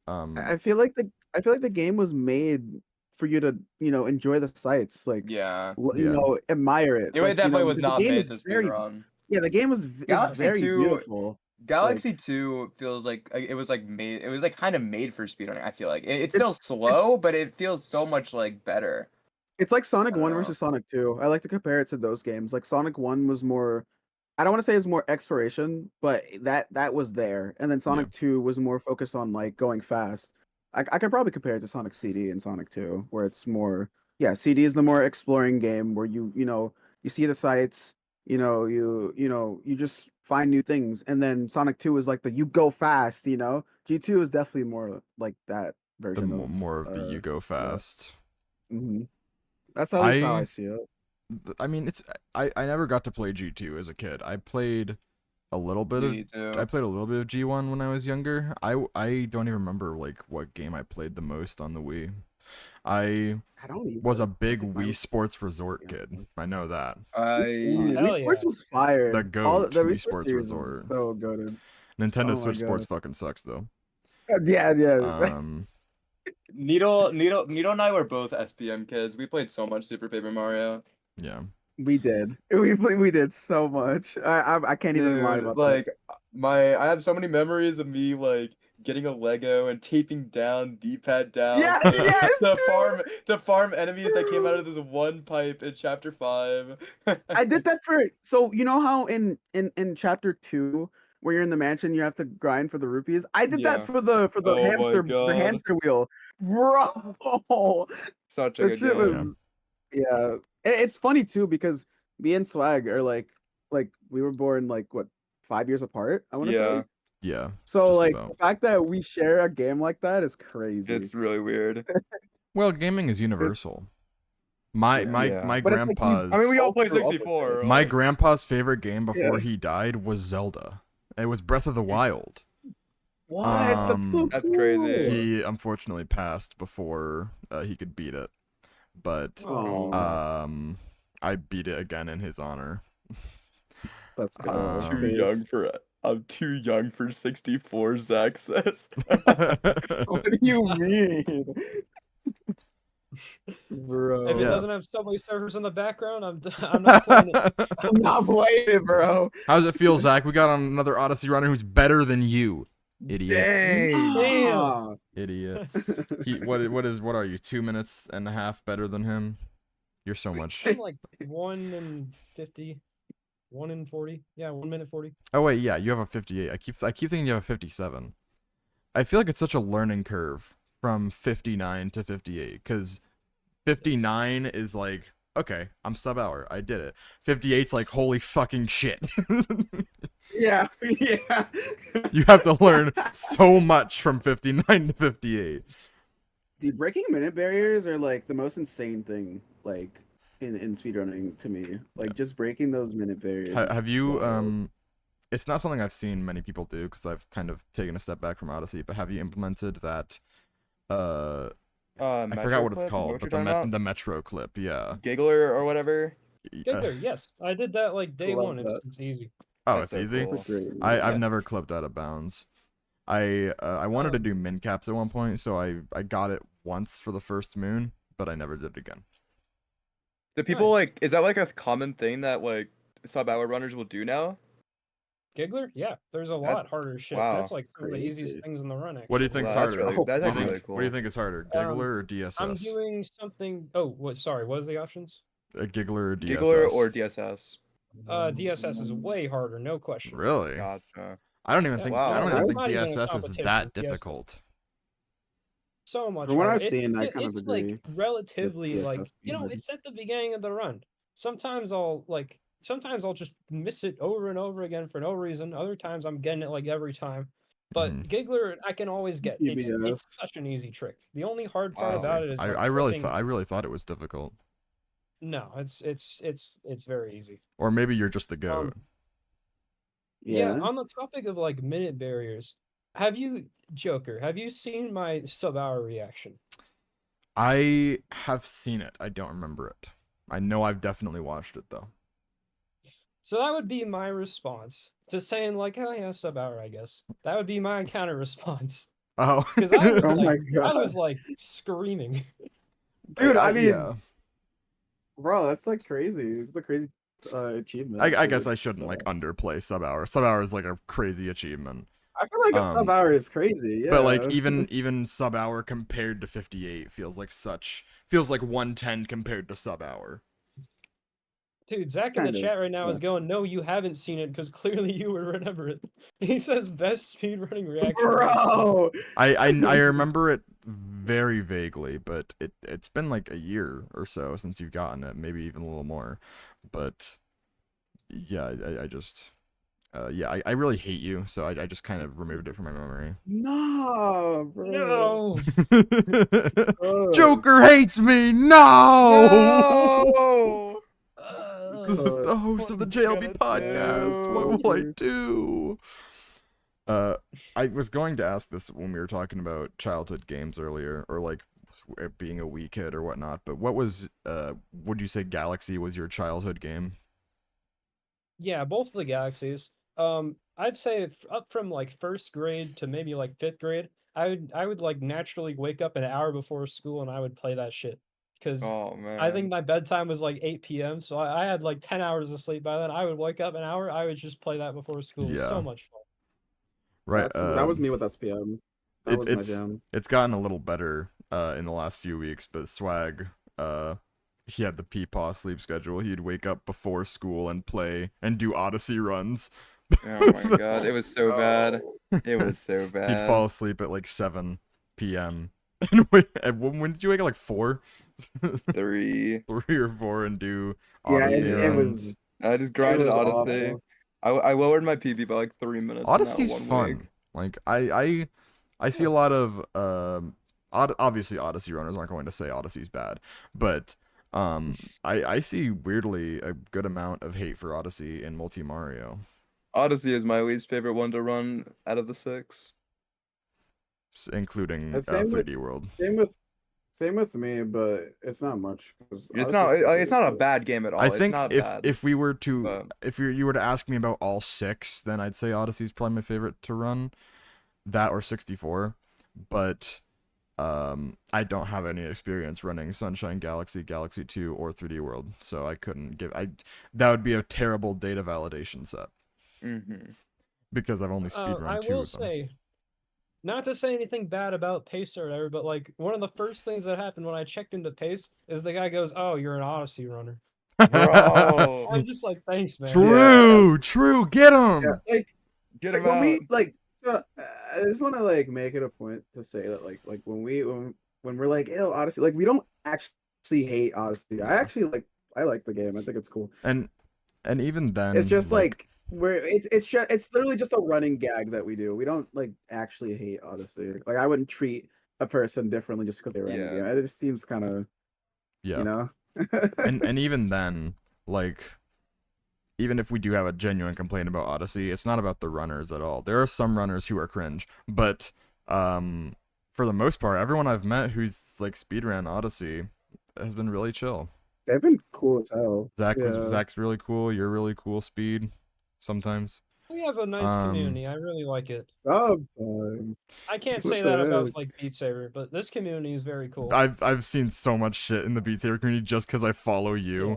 I feel like the game was made for you to, enjoy the sights, like, Yeah. Yeah. admire it. It Like, definitely was the not game made is to very, speedrun. yeah, the game is Galaxy very 2 beautiful. Galaxy 2 feels like it was like kind of made for speedrunning, I feel like. It's still slow, but it feels so much like better. It's like Sonic I don't 1 know. versus Sonic 2. I like to compare it to those games. Like Sonic 1 was more, I don't want to say it's more exploration, but that was there. And then Sonic 2 was more focused on like going fast. I could probably compare it to Sonic CD and Sonic 2, where it's more, yeah, CD is the more exploring game where you see the sights, you just find new things. And then Sonic 2 is like you go fast, G2 is definitely more like that The version of more of the you go fast. That's at least how I I see it. I mean, I never got to play G2 as a kid. I played a little bit Me too. I played a little bit of G1 when I was younger. I don't even remember like what game I played the most on the Wii. I don't was a either. big I think mine Wii was- Sports Resort kid. I know that. Wii hell Sports yeah. was fire. The GOAT the Wii Wii Sports series was Resort. so good. Nintendo Oh my Switch Sports God. fucking sucks though. Yeah. Needle and I were both SPM kids. We played so much Super Paper Mario. Yeah. We did. We did so much. I can't even lie Dude, about like I have so many memories of me like getting a Lego and taping down D-pad down Yeah, to, yes, to farm enemies that came out of this one pipe in chapter 5. that. I did that for. So you know how in chapter 2 where you're in the mansion you have to grind for the rupees. I did Yeah. that for the Oh my God. hamster wheel, bro. Such a That good shit game. was yeah. It's funny too because me and Swag are like we were born like what 5 years apart. I want to Yeah, say. Yeah. So just like about. the fact that we share a game like that is crazy. it's really weird. Well, gaming is universal. My Yeah. But it's like grandpa's I mean, we all play grew up with 64. it. my like- grandpa's favorite game before Yeah. he died was Zelda. It was Breath of the Wild. What? That's so That's crazy. cool. He unfortunately passed before he could beat it. But Oh, I beat it again in his honor. that's good. I'm too young for 64, Zach says. What do you mean? Bro. If it Yeah. doesn't have Subway Surfers in the background, I'm not playing it. I'm not playing it, bro. How does it feel, Zach? We got on another Odyssey runner who's better than you. Idiot. Damn. Idiot. What are you? 2 minutes and a half better than him? You're so much. I'm like 1 in 50, 1 in 40. Yeah, 1 minute 40. Oh wait, yeah, you have a 58. I keep thinking you have a 57. I feel like it's such a learning curve from 59 to 58 cuz 59 is like, okay, I'm sub-hour. I did it. 58's like, holy fucking shit. Yeah. You have to learn so much from 59 to 58. The breaking minute barriers are like the most insane thing, like in speedrunning to me. Like just breaking those minute barriers. Have you wild. it's not something I've seen many people do because I've kind of taken a step back from Odyssey, but have you implemented that I forgot what it's called, but the Metro clip, yeah. Giggler or whatever. Giggler, yes. I did that like day Love 1. that. It's easy. Oh, That's it's so easy. cool. I've Yeah. never clipped out of bounds. I wanted to do min caps at one point, so I got it once for the first moon, but I never did it again. Do people Nice. like? Is that like a common thing that like sub-hour runners will do now? Giggler? Yeah, there's a lot harder shit. wow. That's like some of the easiest Crazy. things in the run. Actually. What do you think's Wow, that's harder? really that's What do you actually really think- cool. What do you think is harder, Giggler or DSS? I'm doing something. Oh, what? Sorry, what is the options? A Giggler or DSS? Giggler or DSS? DSS is way harder, no question. Really? Gotcha. I don't even Yeah. think Wow. I don't It's even think not even a DSS is competition that with DSS. difficult. So much. From what harder. I've seen, I It- kind of it's agree like relatively with like DSS you know, being it's at the beginning of the run. Sometimes I'll just miss it over and over again for no reason. Other times I'm getting it like every time. But Mhm. Giggler, I can always get. It's TBS. such an easy trick. The only hard part Wow. about it is like, I really flipping- thought it was difficult. No, it's very easy. Or maybe you're just the goat. Yeah. On the topic of like minute barriers, have you seen my sub-hour reaction? I have seen it. I don't remember it. I know I've definitely watched it though. So that would be my response to saying like, oh yeah, sub-hour, I guess. That would be my counter response. Oh. Because I was Oh my like, I God. was like screaming. Dude, I mean, yeah. bro, that's like crazy. It's a crazy achievement. I for guess it, I shouldn't like so. underplay sub-hour. Sub-hour is like a crazy achievement. I feel like a sub-hour is crazy. Yeah. But like even sub-hour compared to 58 feels like 110 compared to sub-hour. Dude, Zach in the Kinda, chat right now is yeah. going, no, you haven't seen it because clearly you would remember it. He says best speedrunning reaction. Bro. I remember it very vaguely, but it's been like a year or so since you've gotten it, maybe even a little more. But yeah, I just I really hate you, so I just kind of removed it from my memory. No, bro. No. Ugh. Joker hates me. No. No! the host of the JLB Podcast. What will I do? I was going to ask this when we were talking about childhood games earlier, or like being a wee kid or whatnot. But what was, would you say Galaxy was your childhood game? Yeah, both of the Galaxies. I'd say up from like first grade to maybe like fifth grade, I would like naturally wake up an hour before school and I would play that shit because Oh man. I think my bedtime was like 8 p.m. So I had like 10 hours of sleep by then. I would wake up an hour. I would just play that before school. It was so much fun. Right. That was me with SPM. That was my jam. It's gotten a little better in the last few weeks, but Swag, he had the Peepaw sleep schedule. He'd wake up before school and play and do Odyssey runs. Oh my god, it was so bad. It was so bad. He'd fall asleep at like 7 p.m. And when did you wake up? Like 4? 3. 3 or 4 and do Yeah, Odyssey it runs. was. I just grinded was Odyssey. I lowered my PB by like 3 minutes. Odyssey's in that fun. Week. Like I see a lot of obviously Odyssey runners aren't going to say Odyssey's bad, but I see weirdly a good amount of hate for Odyssey in Multi Mario. Odyssey is my least favorite one to run out of the 6. Including Same 3D World. Same with me, but it's not much. It's not a bad game at all. I think it's not if bad, if we were to but... if you were to ask me about all 6, then I'd say Odyssey's probably my favorite to run, that or 64. But I don't have any experience running Sunshine Galaxy, Galaxy 2, or 3D World, so I couldn't give. That would be a terrible data validation set. Mm-hmm. Because I've only speedrun 2 I of will them. say, not to say anything bad about Pace or whatever, but like one of the first things that happened when I checked into Pace is the guy goes, "Oh, you're an Odyssey runner." Bro, I'm just like, thanks, man. True, get him. Yeah, get like him out. when we so, I just want to like make it a point to say that like when we're like, ew, Odyssey, like we don't actually hate Odyssey. I like the game. I think it's cool. And even then, it's just like it's literally just a running gag that we do. We don't like actually hate Odyssey. Like I wouldn't treat a person differently just because they ran the game. It just seems kind of, you know. and even then, like, even if we do have a genuine complaint about Odyssey, it's not about the runners at all. There are some runners who are cringe, but for the most part, everyone I've met who's like speedran Odyssey has been really chill. They've been cool as hell. Zach's really cool. You're really cool, Speed. Sometimes we have a nice community. I really like it. Sometimes. I can't say that about like Beat Saber, but this community is very cool. I've seen so much shit in the Beat Saber community just because I follow you.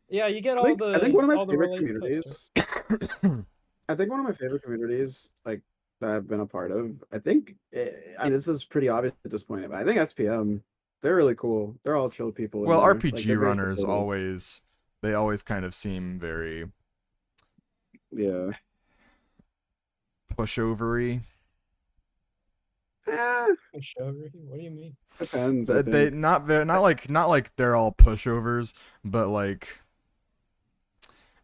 Yeah, you get I think one of my favorite communities. I think one of my favorite communities, like that I've been a part of. I think I mean this is pretty obvious at this point, but I think SPM. They're really cool. They're all chill people. Well, RPG runners always kind of seem very pushovery. Pushovery? What do you mean? Depends. They not like they're all pushovers, but like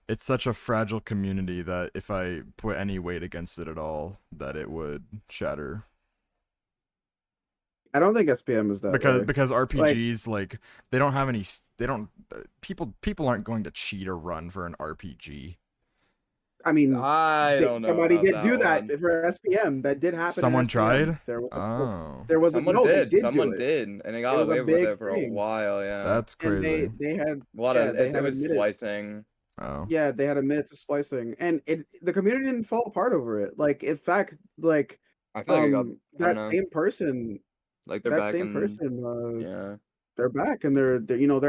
it's such a fragile community that if I put any weight against it at all, that it would shatter. I don't think SPM is that because RPGs like they don't have any people aren't going to cheat or run for an RPG. I mean, I don't know. Somebody did do that for SPM. That did happen. Someone tried. Someone did, and they got away with it for a while. Yeah, that's crazy. And they had a lot of it was splicing. Oh. Yeah, they had admitted to splicing, and the community didn't fall apart over it. Like, in fact, like I feel like that same person. Like they're that back same person, yeah, they're back and they're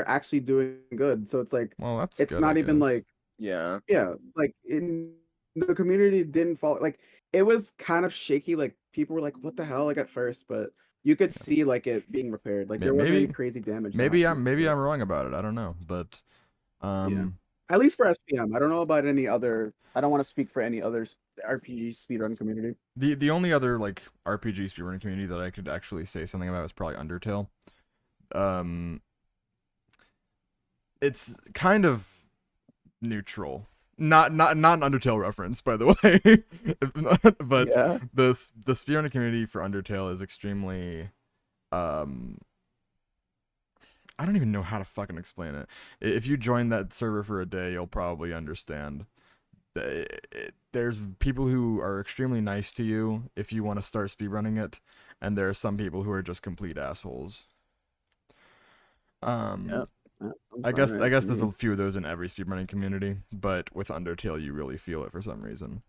actually doing good. So it's like, well, it's good, not even like, yeah, like in the community didn't fall. Like it was kind of shaky. Like people were like, "What the hell?" Like at first, but you could see like it being repaired. Like there wasn't any crazy damage. Maybe I'm wrong about it. I don't know, but at least for SPM, I don't know about any other. I don't want to speak for any other RPG speedrun community. The only other like RPG speedrun community that I could actually say something about is probably Undertale. It's kind of neutral. Not an Undertale reference, by the way. But the speedrun community for Undertale is extremely I don't even know how to fucking explain it. If you join that server for a day, you'll probably understand. There's people who are extremely nice to you if you want to start speedrunning it, and there are some people who are just complete assholes. Yeah, I guess there's a few of those in every speedrunning community, but with Undertale you really feel it for some reason.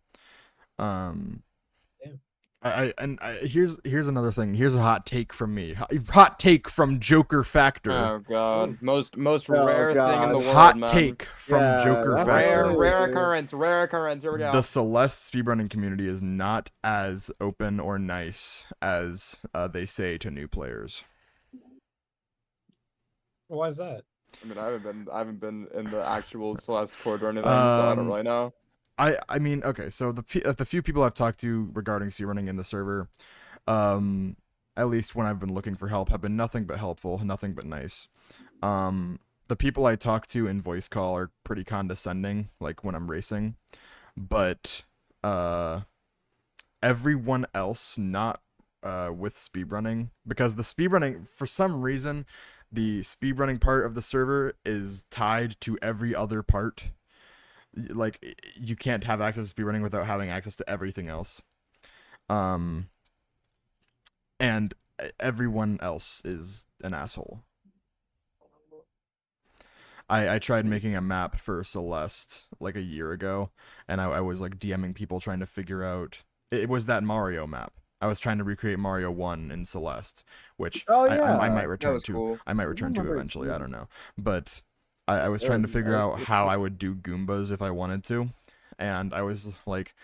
Here's another thing. Here's a hot take from me. Hot take from Joker Factor. Oh god, most rare thing in the world, hot man. take from Joker Factor. Rare occurrence. Here we go. The Celeste speedrunning community is not as open or nice as they say to new players. Why is that? I mean, I haven't been in the actual Celeste Court or anything, so I don't really know. I mean, okay, so the few people I've talked to regarding speedrunning in the server, at least when I've been looking for help, have been nothing but helpful, nothing but nice. The people I talk to in voice call are pretty condescending, like when I'm racing, but everyone else not with speedrunning, because the speedrunning, for some reason, the speedrunning part of the server is tied to every other part. Like, you can't have access to speedrunning without having access to everything else. And everyone else is an asshole. I tried making a map for Celeste like a year ago, and I was like DMing people trying to figure out. It was that Mario map. I was trying to recreate Mario 1 in Celeste, which I might return to. Cool. I might return to eventually. I don't know, but I was trying to figure out how I would do Goombas if I wanted to, and I was like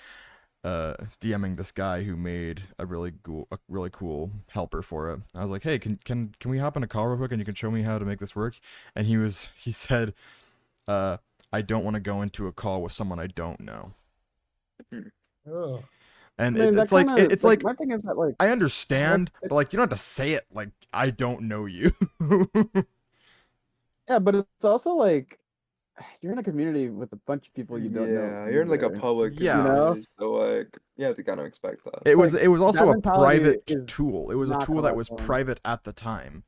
DMing this guy who made a really cool helper for it. I was like, hey, can we hop in a call real quick and you can show me how to make this work? And he said, I don't want to go into a call with someone I don't know. Oh. And I mean, it's like it's like my thing is that, like, I understand, but like you don't have to say it like I don't know you. yeah, but it's also like you're in a community with a bunch of people you don't know. Yeah, you're in like a either. public Yeah. community, so like you have to kind of expect that. It was Like, also that a mentality private is tool. It was a not tool gonna that was last long. private at the time.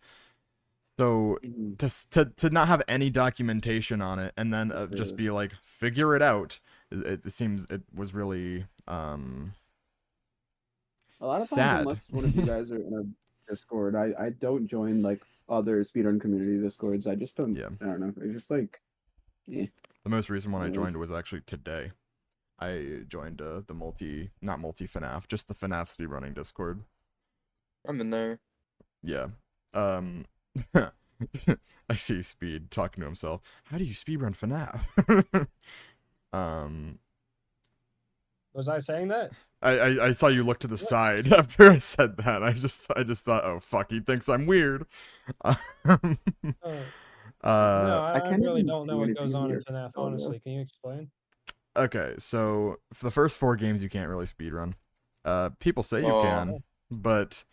So Mhm. to not have any documentation on it and then just be like figure it out, it seems it was really A lot of times, sad. unless one of you guys are in a Discord, I don't join like other speedrun community Discords. I just don't. Yeah. I don't know. It's just like, The most recent one I Yeah. joined was actually today. I joined not multi FNAF, just the FNAF speedrunning Discord. I'm in there. Yeah. I see Speed talking to himself. How do you speedrun FNAF? Was I saying that? I saw you look to the side after I said that. I just thought, oh fuck, he thinks I'm weird. No, I can't really even don't know do what anything goes on in here. FNAF, Oh, no. honestly. Can you explain? Okay, so for the first 4 games you can't really speedrun. People say you can, but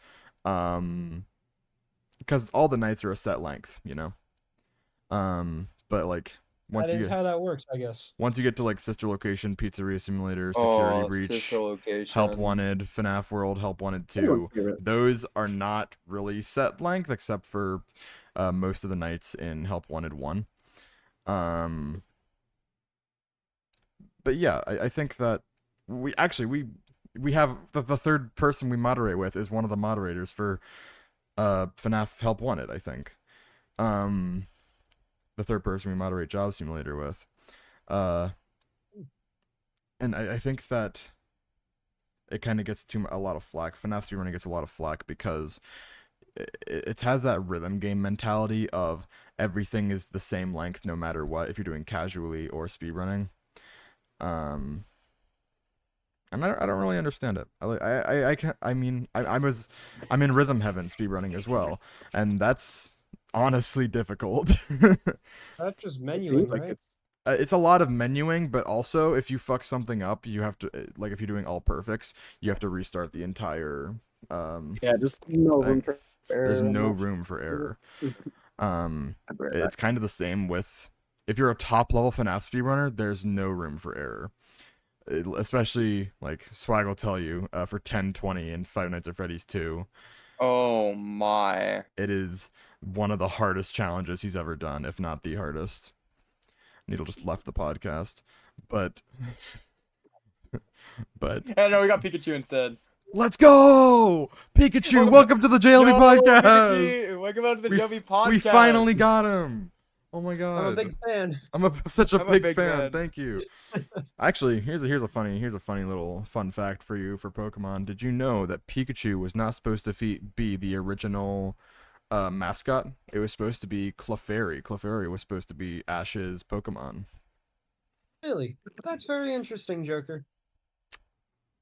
because all the nights are a set length, you know. But like That is how that works, I guess. once you get to like Sister Location, Pizzeria Simulator, Security Breach, Sister Location. Help Wanted, FNAF World, Help Wanted 2, those are not really set length except for most of the nights in Help Wanted 1. But yeah, I think that we have the third person we moderate with is one of the moderators for FNAF Help Wanted, I think. The third person we moderate Job Simulator with. And I think that it kind of gets a lot of flack. FNAF speedrunning gets a lot of flack because it has that rhythm game mentality of everything is the same length no matter what if you're doing casually or speedrunning. And I don't really understand it. I'm in rhythm heaven speedrunning as well, and that's honestly difficult. That's just It menuing, seems like right? It's a lot of menuing, but also if you fuck something up, you have to like if you're doing all perfects, you have to restart the entire. Yeah, just no room for error. There's no room for error. It's kind of the same with if you're a top level FNAF speedrunner, there's no room for error. Especially like Swag will tell you for 1020 and Five Nights at Freddy's 2. Oh my. It is one of the hardest challenges he's ever done, if not the hardest. Needle just left the podcast, but I know we got Pikachu instead. let's go, Pikachu! Welcome to the JLB Podcast. Pikachu, welcome out to the JLB Podcast. We finally got him. Oh my I'm a god! big fan. I'm such a I'm big, big fan. fan. Thank you. Actually, here's a funny little fun fact for you for Pokemon. Did you know that Pikachu was not supposed to be the original mascot? It was supposed to be Clefairy. Clefairy was supposed to be Ash's Pokemon. Really? That's very interesting, Joker.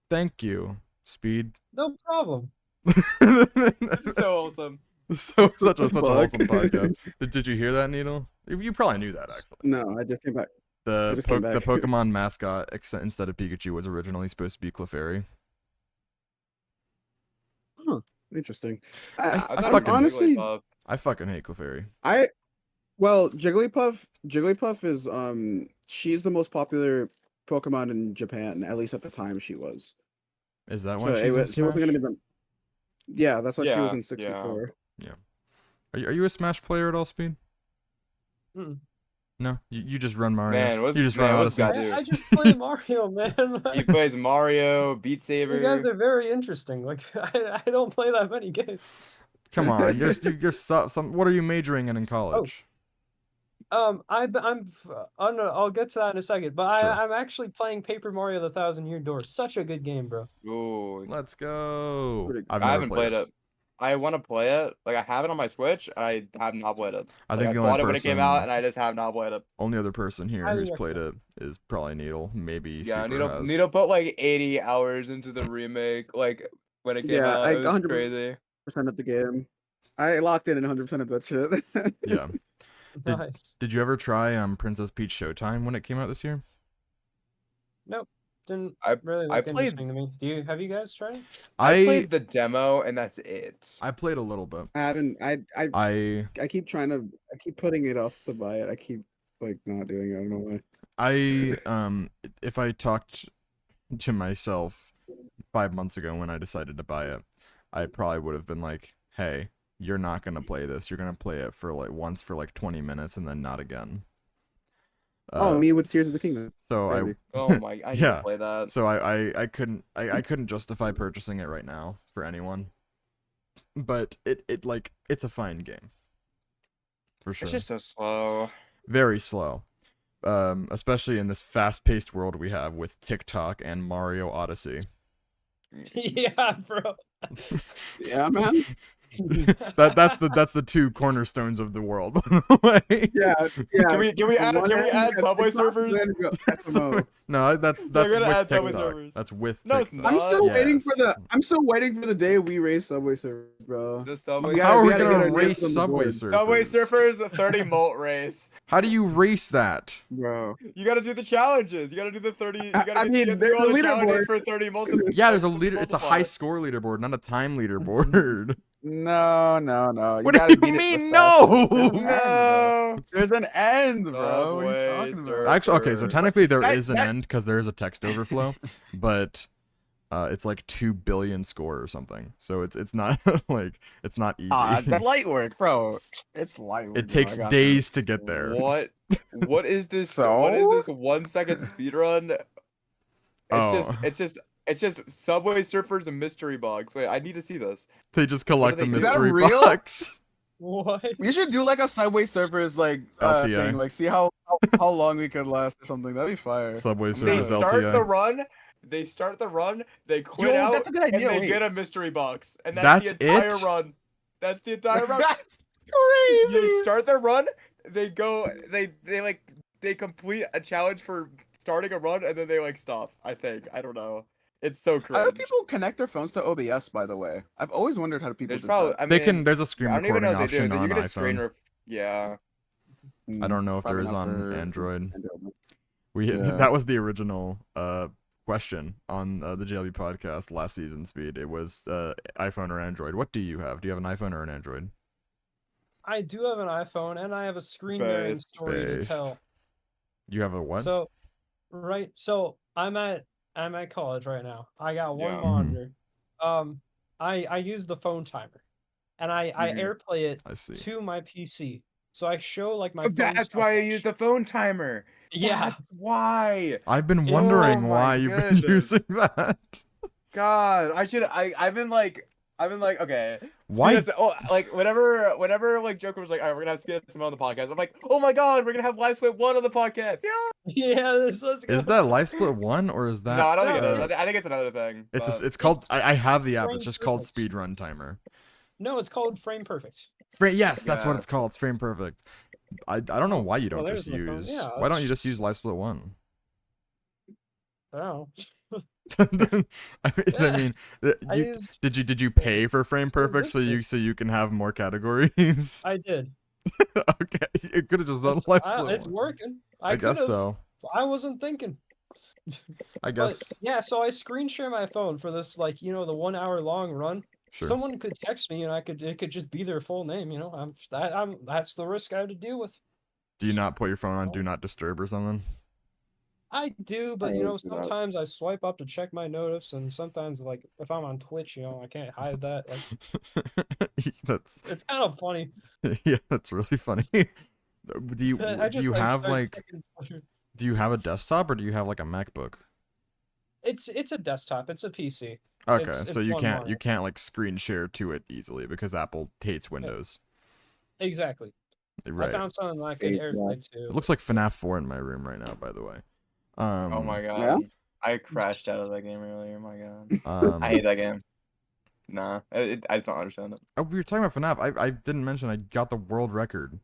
Thank you, Speed. No problem. This is so awesome. Such a Fuck. awesome podcast. Did you hear that, Needle? You probably knew that actually. No, I just came back. I just came The back. Pokemon mascot instead of Pikachu was originally supposed to be Clefairy. Interesting. I I'm fucking- honestly, I fucking hate Clefairy. well, Jigglypuff is she's the most popular Pokemon in Japan, at least at the time she was. Is that So why she's in she wasn't gonna Smash? be the. Yeah, that's why she was Yeah, in 64. Are you a Smash player at all, Speed? Mm. No, you just run Mario. Man, what's you just man, run what's Odyssey. that dude? I just play Mario, man. He plays Mario, Beat Saber. You guys are very interesting. Like I don't play that many games. Come on, you're some. What are you majoring in college? I'll get to that in a second. But Sure. I'm actually playing Paper Mario: The Thousand Year Door. Such a good game, bro. Ooh, Let's go. Pretty- I've I never haven't played it. I want to play it. Like I have it on my Switch. I have not played it. I Like, think I the bought only it when it came person, out, and I just have not played it. only other person here Highly who's played it recommend. is probably Needle. Maybe Yeah, Super has. need to put like 80 hours into the remake. Like when it came Yeah, out, I it was 100% crazy. of the game. I locked in 100% of that shit. Yeah. Did- Nice. Did you ever try Princess Peach Showtime when it came out this year? Nope. Didn't I really I look played- interesting to me. Have you guys tried it? I played the demo, and that's it. I played a little bit. I haven't. I I keep putting it off to buy it. I keep like not doing it. I don't know why. if I talked to myself 5 months ago when I decided to buy it, I probably would have been like, "Hey, you're not gonna play this. You're gonna play it for like once for like 20 minutes and then not again." Me with Tears of the Kingdom. So Crazy. Oh my! I need Yeah. to play that. So I couldn't justify purchasing it right now for anyone. But it's a fine game. For sure. It's just so slow. Very slow. Especially in this fast-paced world we have with TikTok and Mario Odyssey. Yeah, bro. Yeah, man. That's the two cornerstones of the world, by the way. Yeah, yeah. Can we On add one end, add you got Subway TikTok, servers? then you got SMO. No, that's They're with gonna add Subway TikTok. servers. That's with No, it's TikTok. I'm still not. waiting for Yes. I'm still waiting for the day we raise Subway servers, bro. The Subway. We How are we gotta get gonna our names race on the Subway board. Surfers? Subway Surfers, a 30 molt race. How do you race that? Bro. You gotta do the challenges. You gotta do the 30. You gotta, I you mean, have to there's do all a the challenges leaderboard. for 30 molt. Yeah, there's a leader. It's a high multiplier. score leaderboard, not a time leaderboard. No. What do you mean, no? No. There's an end, bro. What are Subway you talking about? Surfers. Actually, okay, so technically there That- is an that- end because there is a text overflow, but it's like 2 billion score or something. So it's not like it's not easy. That's light work, bro. It's light work. It bro. takes I got days to get there. What? What is this? So? What is this 1 second speed run? Oh. It's just Subway Surfers and mystery box. Wait, I need to see this. They just collect the they do? Is that mystery real? box. What? We should do like a Subway Surfers like LTA. thing, like see how long we could last or something. That'd be fire. Subway They Surfers start LTA. the run. They start the run. They quit Yo, out. that's a good idea, And they wait. get a mystery box. And that's That's the entire it? run. That's the entire run. That's crazy. You start the run. They go. They complete a challenge for starting a run, and then they like stop. I think. I don't know. It's so cringe. How do people connect their phones to OBS? By the way, I've always wondered how do people There's do probably. that. I They mean, can. There's a screen I don't even know recording if they do. option You on get a screen. iPhone. Yeah. I don't know if there Probably is not on for Android. Android. We Yeah. That was the original question on the JLB podcast last season. Speed. It was iPhone or Android. What do you have? Do you have an iPhone or an Android? I do have an iPhone and I have a screen mirroring Based. story to tell. You have a what? So, so I'm at college right now. I got one Yeah. monitor. I use the phone timer. and I AirPlay it I see. to my PC. So I show like my phone That's why I use the phone timer. Yeah. That's why. I've been wondering Oh why my you've been goodness. using that. God, I've been like, okay. Why? Like whenever like Joker was like, all right, we're gonna have Speed Simone on the podcast. I'm like, oh my God, we're gonna have Live Split 1 on the podcast. Yeah. Yeah, let's go. Is that Live Split 1 or is that? No, I don't think it No, is. I think it's another thing. It's but- it's called. I have the app. Frame It's just called Perfect. Speedrun Timer. No, it's called Frame Perfect. Yes, that's what Yeah. it's called. It's Frame Perfect. I don't know why you don't Well, just there's my phone. use. Yeah, Why don't you it's- just use Live Split 1? Oh. I mean, did you pay for Frame Perfect so you can have more categories? I did. Okay, you could have just done Live Split It's 1. working. I guess could've. so. I wasn't thinking. I guess. But yeah, so I screen share my phone for this, like, the 1 hour long run. Sure. Someone could text me and it could just be their full name. That's the risk I have to deal with. Do you not put your phone on Do Not Disturb or something? I do, but I do that. sometimes I swipe up to check my notifs, and sometimes, like, if I'm on Twitch, I can't hide that. Like, That's it's kind of funny. yeah, that's really funny. Do you I do just you have start like checking Twitter. do you have a desktop or do you have like a MacBook? It's a desktop. It's a PC. Okay, It's so you one can't monitor. like screen share to it easily because Apple hates Windows. Exactly. Right. I found something that I could Yeah. AirPlay to. It looks like FNAF 4 in my room right now, by the way. Oh my God. Yeah? I crashed out of that game earlier. My God. I hate that game. Nah, I just don't understand it. Oh, we were talking about FNAF. I didn't mention I got the world record.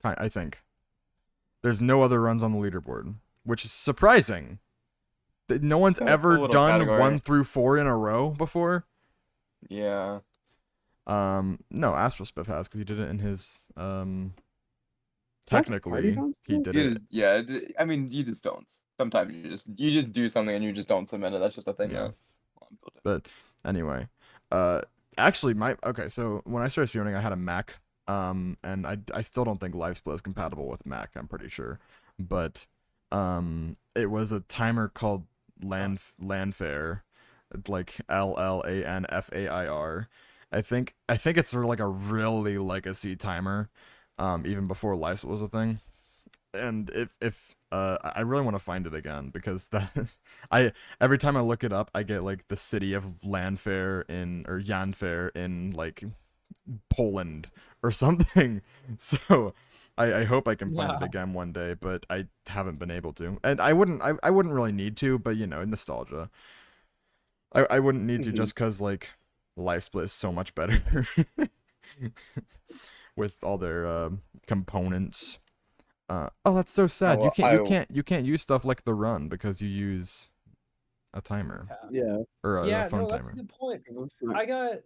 I think. There's no other runs on the leaderboard, which is surprising. That no one's That's a ever little done category. 1 through 4 in a row before. Yeah. No, Astrospiff has because he did it in his Party technically House? he did You it. just, yeah, I mean, you just don't. Sometimes you just do something and you just don't submit it. That's just a thing. Yeah. That. But anyway, actually okay, so when I started speedrunning, I had a Mac, and I still don't think LiveSplit is compatible with Mac. I'm pretty sure, but it was a timer called Landfair, like LLANFAIR. I think it's sort of like a really legacy timer, even before LiveSplit was a thing. And if I really want to find it again because every time I look it up, I get like the city of Landfair or Janfair in like Poland or something. So I hope I can find it Yeah. again one day, but I haven't been able to. And I wouldn't really need to, but nostalgia. I wouldn't need to just because like LiveSplit is so much better with all their components. Oh, that's so sad. You can't use stuff like the run because you use a timer Yeah. or a Yeah, phone no, that's timer. a good point. That's not-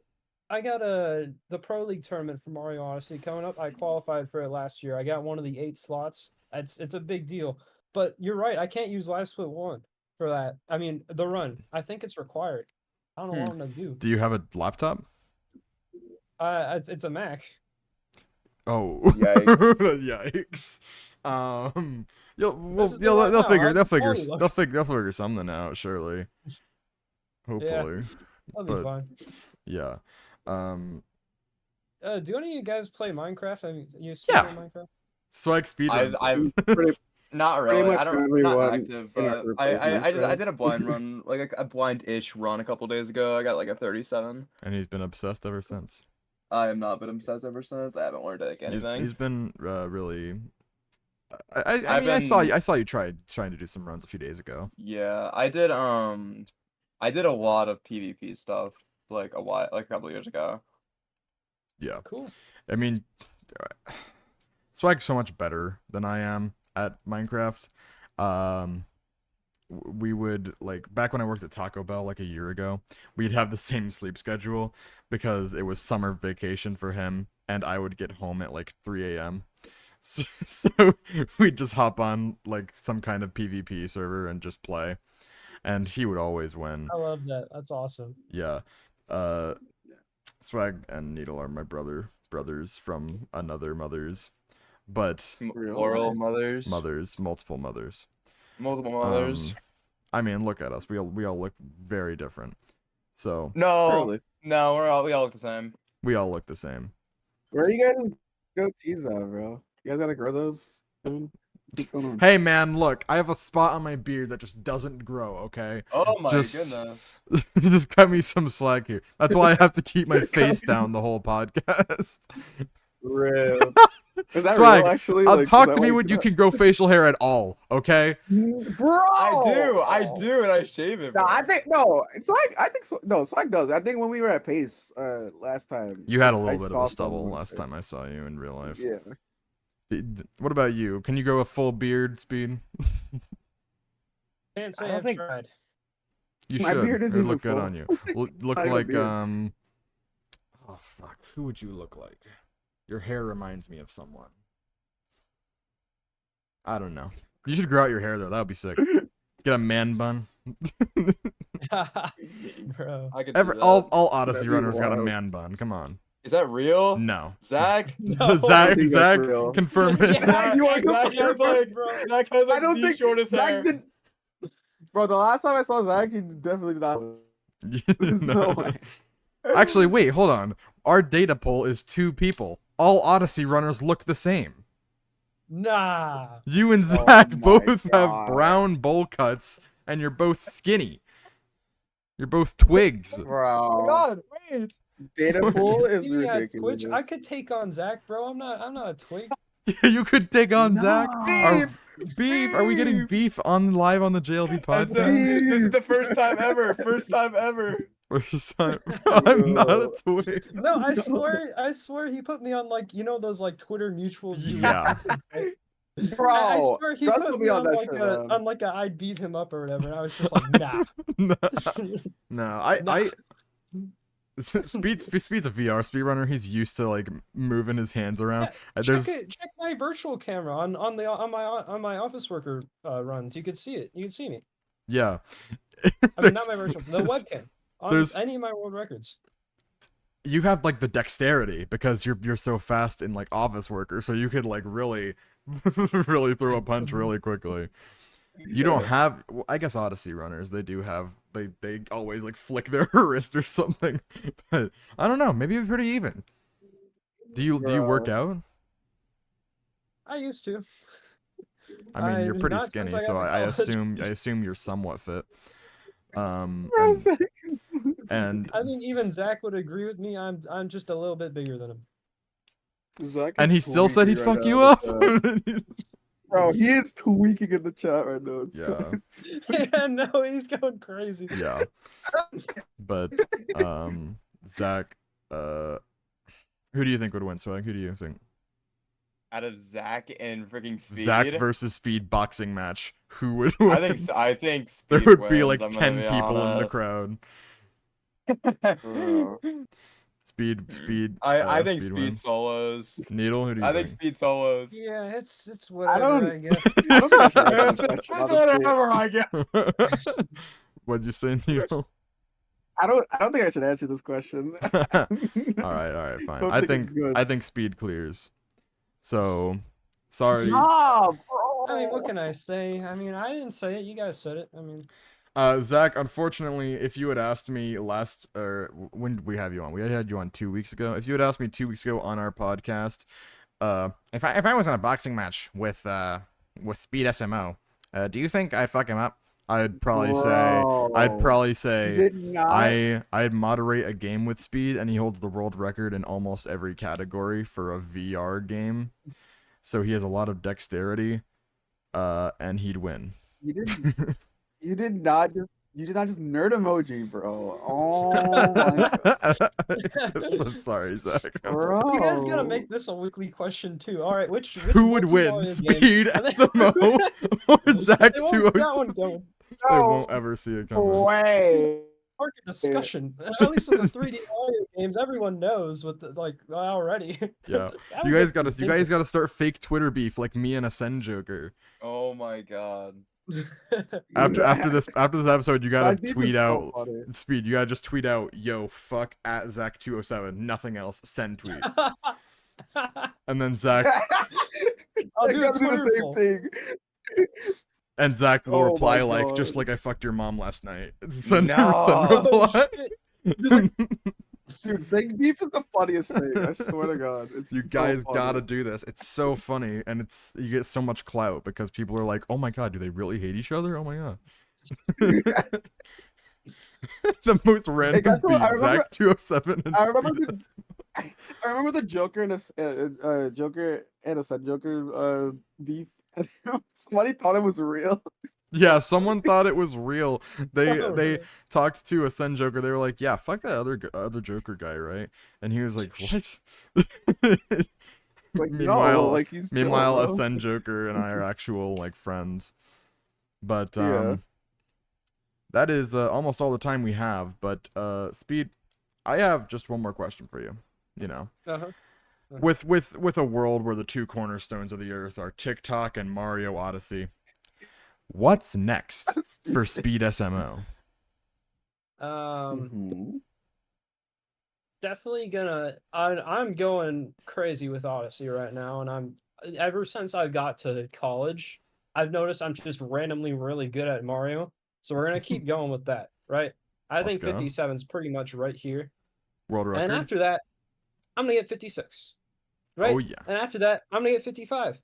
I got the Pro League tournament for Mario Odyssey coming up. I qualified for it last year. I got one of the 8 slots. It's a big deal. But you're right. I can't use Live Split 1 for that. I mean, the run. I think it's required. I don't know what I'm gonna do. Do you have a laptop? It's a Mac. Oh, Yikes. yikes. This is They'll the figure right now. they'll figure something out surely. Hopefully, That'll be but- fine. yeah. Do any of you guys play Minecraft? I mean, you Yeah. speak Minecraft? Swag speedruns. I've Pretty- not Pretty really. much I don't not everyone active, in our but group I plays Minecraft. did a blind run, like a blind-ish run a couple days ago. I got like a 37. And he's been obsessed ever since. I have not been obsessed ever since. I haven't learned like anything. He's been really. I I've mean, I saw been- you trying to do some runs a few days ago. Yeah, I did a lot of PvP stuff like a couple years ago. Yeah. Cool. I mean, Swag's so much better than I am at Minecraft. We would like back when I worked at Taco Bell like a year ago, we'd have the same sleep schedule because it was summer vacation for him, and I would get home at like 3 a.m. So we'd just hop on like some kind of PvP server and just play, and he would always win. I love that. That's awesome. Yeah. Swag and Needle are my brothers from another mothers, but Real Oral nice. multiple mothers. multiple mothers. I mean, look at us. We all look very different. So No, Really? no, we all look the same. We all look the same. Where are you guys goatees at, bro? You guys gotta grow those soon? What's going on? Hey man, look, I have a spot on my beard that just doesn't grow, okay? Oh my Just- goodness. Just cut me some slack here. That's why I have to keep my face down the whole podcast. Real. Is that Swag, real, actually? Talk is to that me why when you can grow facial hair at all, okay? Bro! I do, and I shave it. No, bro. I think no. Swag. I think no. Swag does. I think when we were at Pace last time, You had a I little bit of saw a stubble someone last say- time I saw you in real life. Yeah. What about you? Can you grow a full beard, Speed? Can't say I don't I've think- tried. You My should. beard It isn't would look even good full. on you. Look Not even a like beard. Oh fuck, who would you look like? Your hair reminds me of someone. I don't know. You should grow out your hair though. That would be sick. Get a man bun. Bro. I could do that. All Odyssey That'd be runners got a wild. man bun. Come on. Is that real? No. Zach? No. So I think Zach, that's real. confirm it. Yeah, You wanna go Zach has like, Zach has I like don't the think shortest hair. Zach did. Bro, the last time I saw Zach, he definitely did not. There's no way. Actually, wait, hold on. Our data poll is 2 people. All Odyssey runners look the same. Nah. You and Oh Zach my both have God. brown bowl cuts, and you're both skinny. You're both twigs. Oh Bro, God, wait. data pool is See me at ridiculous. Twitch, I could take on Zach, bro. I'm not a twig. You could take on Zach. No. Beef. Are we getting beef on live on the JLB That's podcast? this is the first time ever. First time ever. First time. I'm not a twig. No, I swear he put me on like those like Twitter mutuals. you Yeah. Bro, I swear he Russ put will me be on on that like shit, a man. on like a I'd beat him up or whatever, and I was just like, nah. No, I Speed's a VR speedrunner. He's used to like moving his hands around. Check my virtual camera on my office worker runs. You could see it. You can see me. Yeah. I mean, not my virtual, the webcam on there's- any of my world records. You have like the dexterity because you're so fast in like office worker, so you could like really really throw a punch really quickly. You don't have, well, I guess Odyssey runners, they do have, they always like flick their wrist or something, but I don't know, maybe it's pretty even. Do you work out? I used to. I mean, you're pretty not skinny, since I so got to I college. assume you're somewhat fit. And I think even Zach would agree with me. I'm just a little bit bigger than him. Zach and he is still said he'd tweaking right fuck you now up. in the chat. Bro, he is tweaking in the chat right now. It's Yeah. Yeah, no, he's going crazy. Yeah. But Zach, who do you think would win, Swag? Who do you think? Out of Zach and freaking Speed. Zach versus Speed boxing match. Who would win? I think there Speed would be wins, like I'm 10 gonna be people in the honest. crowd. Bro. Speed. I think Speed Speed wins. solos. Needle, who do you I think Speed solos. Yeah, it's I whatever. I, don't- guess. I don't think I should answer this That's question, honestly. whatever I get. think? What'd you say, Needle? I don't think I should answer this question. all right, fine. Don't I think it's good. think Speed clears. So, sorry. Nah, bro. I mean, what can I say? I mean, I didn't say it. You guys said it. I mean, Zach, unfortunately, if you had asked me when did we have you on? We had you on 2 weeks ago. If you had asked me 2 weeks ago on our podcast, if I was in a boxing match with Speed SMO, do you think I'd fuck him up? I'd probably say You did not. I'd moderate a game with Speed, and he holds the world record in almost every category for a VR game. So he has a lot of dexterity, and he'd win. You did not just nerd emoji, bro. Oh my I'm so sorry, Zach. I'm bro. you guys gotta make this a weekly question too. All right, which Who would win, multi-million game- Speed And then- SMO or Zach They won't get that one 207? going. They won't ever see it coming. Way. Market discussion. At least with the 3D audio games, everyone knows with the, like already. Yeah. You guys gotta start fake Twitter beef like me and a Sen Joker. Oh my god. After this episode, you gotta That beef is tweet so out funny. Speed. You gotta just tweet out, yo, fuck at Zach 207. Nothing else. Send tweet. And then Zach I'll I do a gotta Twitter the poll. same thing. will Oh reply my like, just God. like I fucked your mom last night. Send No. reply. Oh, shit. Dude, fake beef is the funniest thing. I swear to God. It's You so guys funny. gotta do this. It's so funny, and you get so much clout because people are like, "Oh my god, do they really hate each other? Oh my god." The most random what? I beat, remember- Zach 207 and I remember Speed the- I remember the Joker and a Joker and a Sun Joker beef. And somebody thought it was real. Yeah, someone thought it was real. They Oh, they really? talked to a Sen Joker. They were like, "Yeah, fuck that other Joker guy, right?" And he was like, "What?" Like, meanwhile, no, like he's chill, meanwhile, a bro. Sen Joker and I are actual like friends. But Yeah. that is almost all the time we have. But Speed, I have just one more question for you. You know, Uh-huh. with a world where the two cornerstones of the earth are TikTok and Mario Odyssey, what's next for Speed SMO? Mhm. Definitely gonna. I'm going crazy with Odyssey right now, and I'm ever since I got to college, I've noticed I'm just randomly really good at Mario. So we're gonna keep going with that, right? I Let's think go. 57 is pretty much right here, World and record. after that, I'm gonna get 56, right? Oh yeah. And after that, I'm gonna get 55.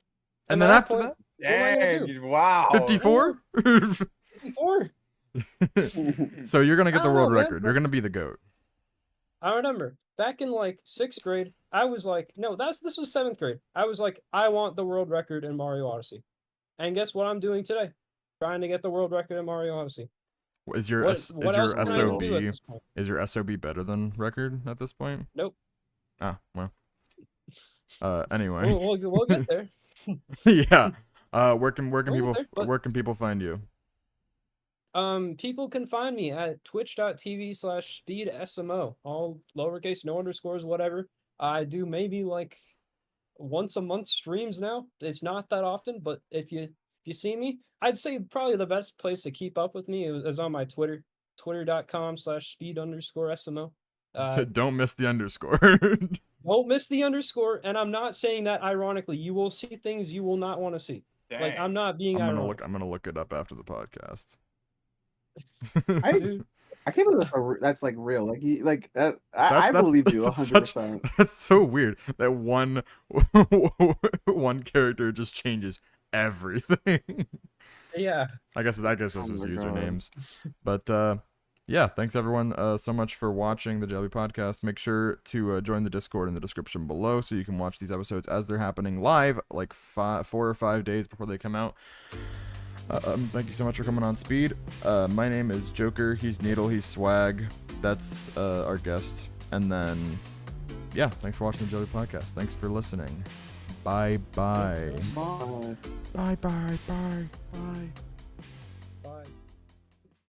And by then after point, that, what am I gonna do? Dang, wow. 54. 54. So you're gonna I get the don't world know, man, record. but- You're gonna be the goat. I remember back in like 6th grade, I was like, no, this was 7th grade. I was like, I want the world record in Mario Odyssey. And guess what I'm doing today? Trying to get the world record in Mario Odyssey. Is your What is else your can I even do at SOB this point? is your SOB better than record at this point? Nope. Ah, well. Anyway. We'll get there. Yeah. Where can We'll people get there, but- where can people find you? People can find me at twitch.tv/speedsmo, all lowercase, no underscores, whatever. I do maybe like once a month streams now. It's not that often, but if you see me, I'd say probably the best place to keep up with me is on my Twitter, twitter.com/speed_smo. Don't miss the underscore. Don't miss the underscore, and I'm not saying that ironically. You will see things you will not want to see. Like I'm not being ironic. I'm gonna look it up after the podcast. Dude. I can't believe that's like real. Like he like I believe you 100%. That's so weird that one character just changes everything. Yeah. I guess that's his Oh my usernames. But yeah, thanks everyone so much for watching the JLB Podcast. Make sure to join the Discord in the description below so you can watch these episodes as they're happening live, like 4 or 5 days before they come out. Thank you so much for coming on, Speed. My name is Joker. He's Needle. He's Swag. That's our guest. And then, yeah, thanks for watching the JLB Podcast. Thanks for listening. Bye-bye. Bye. Bye-bye. Bye. Bye.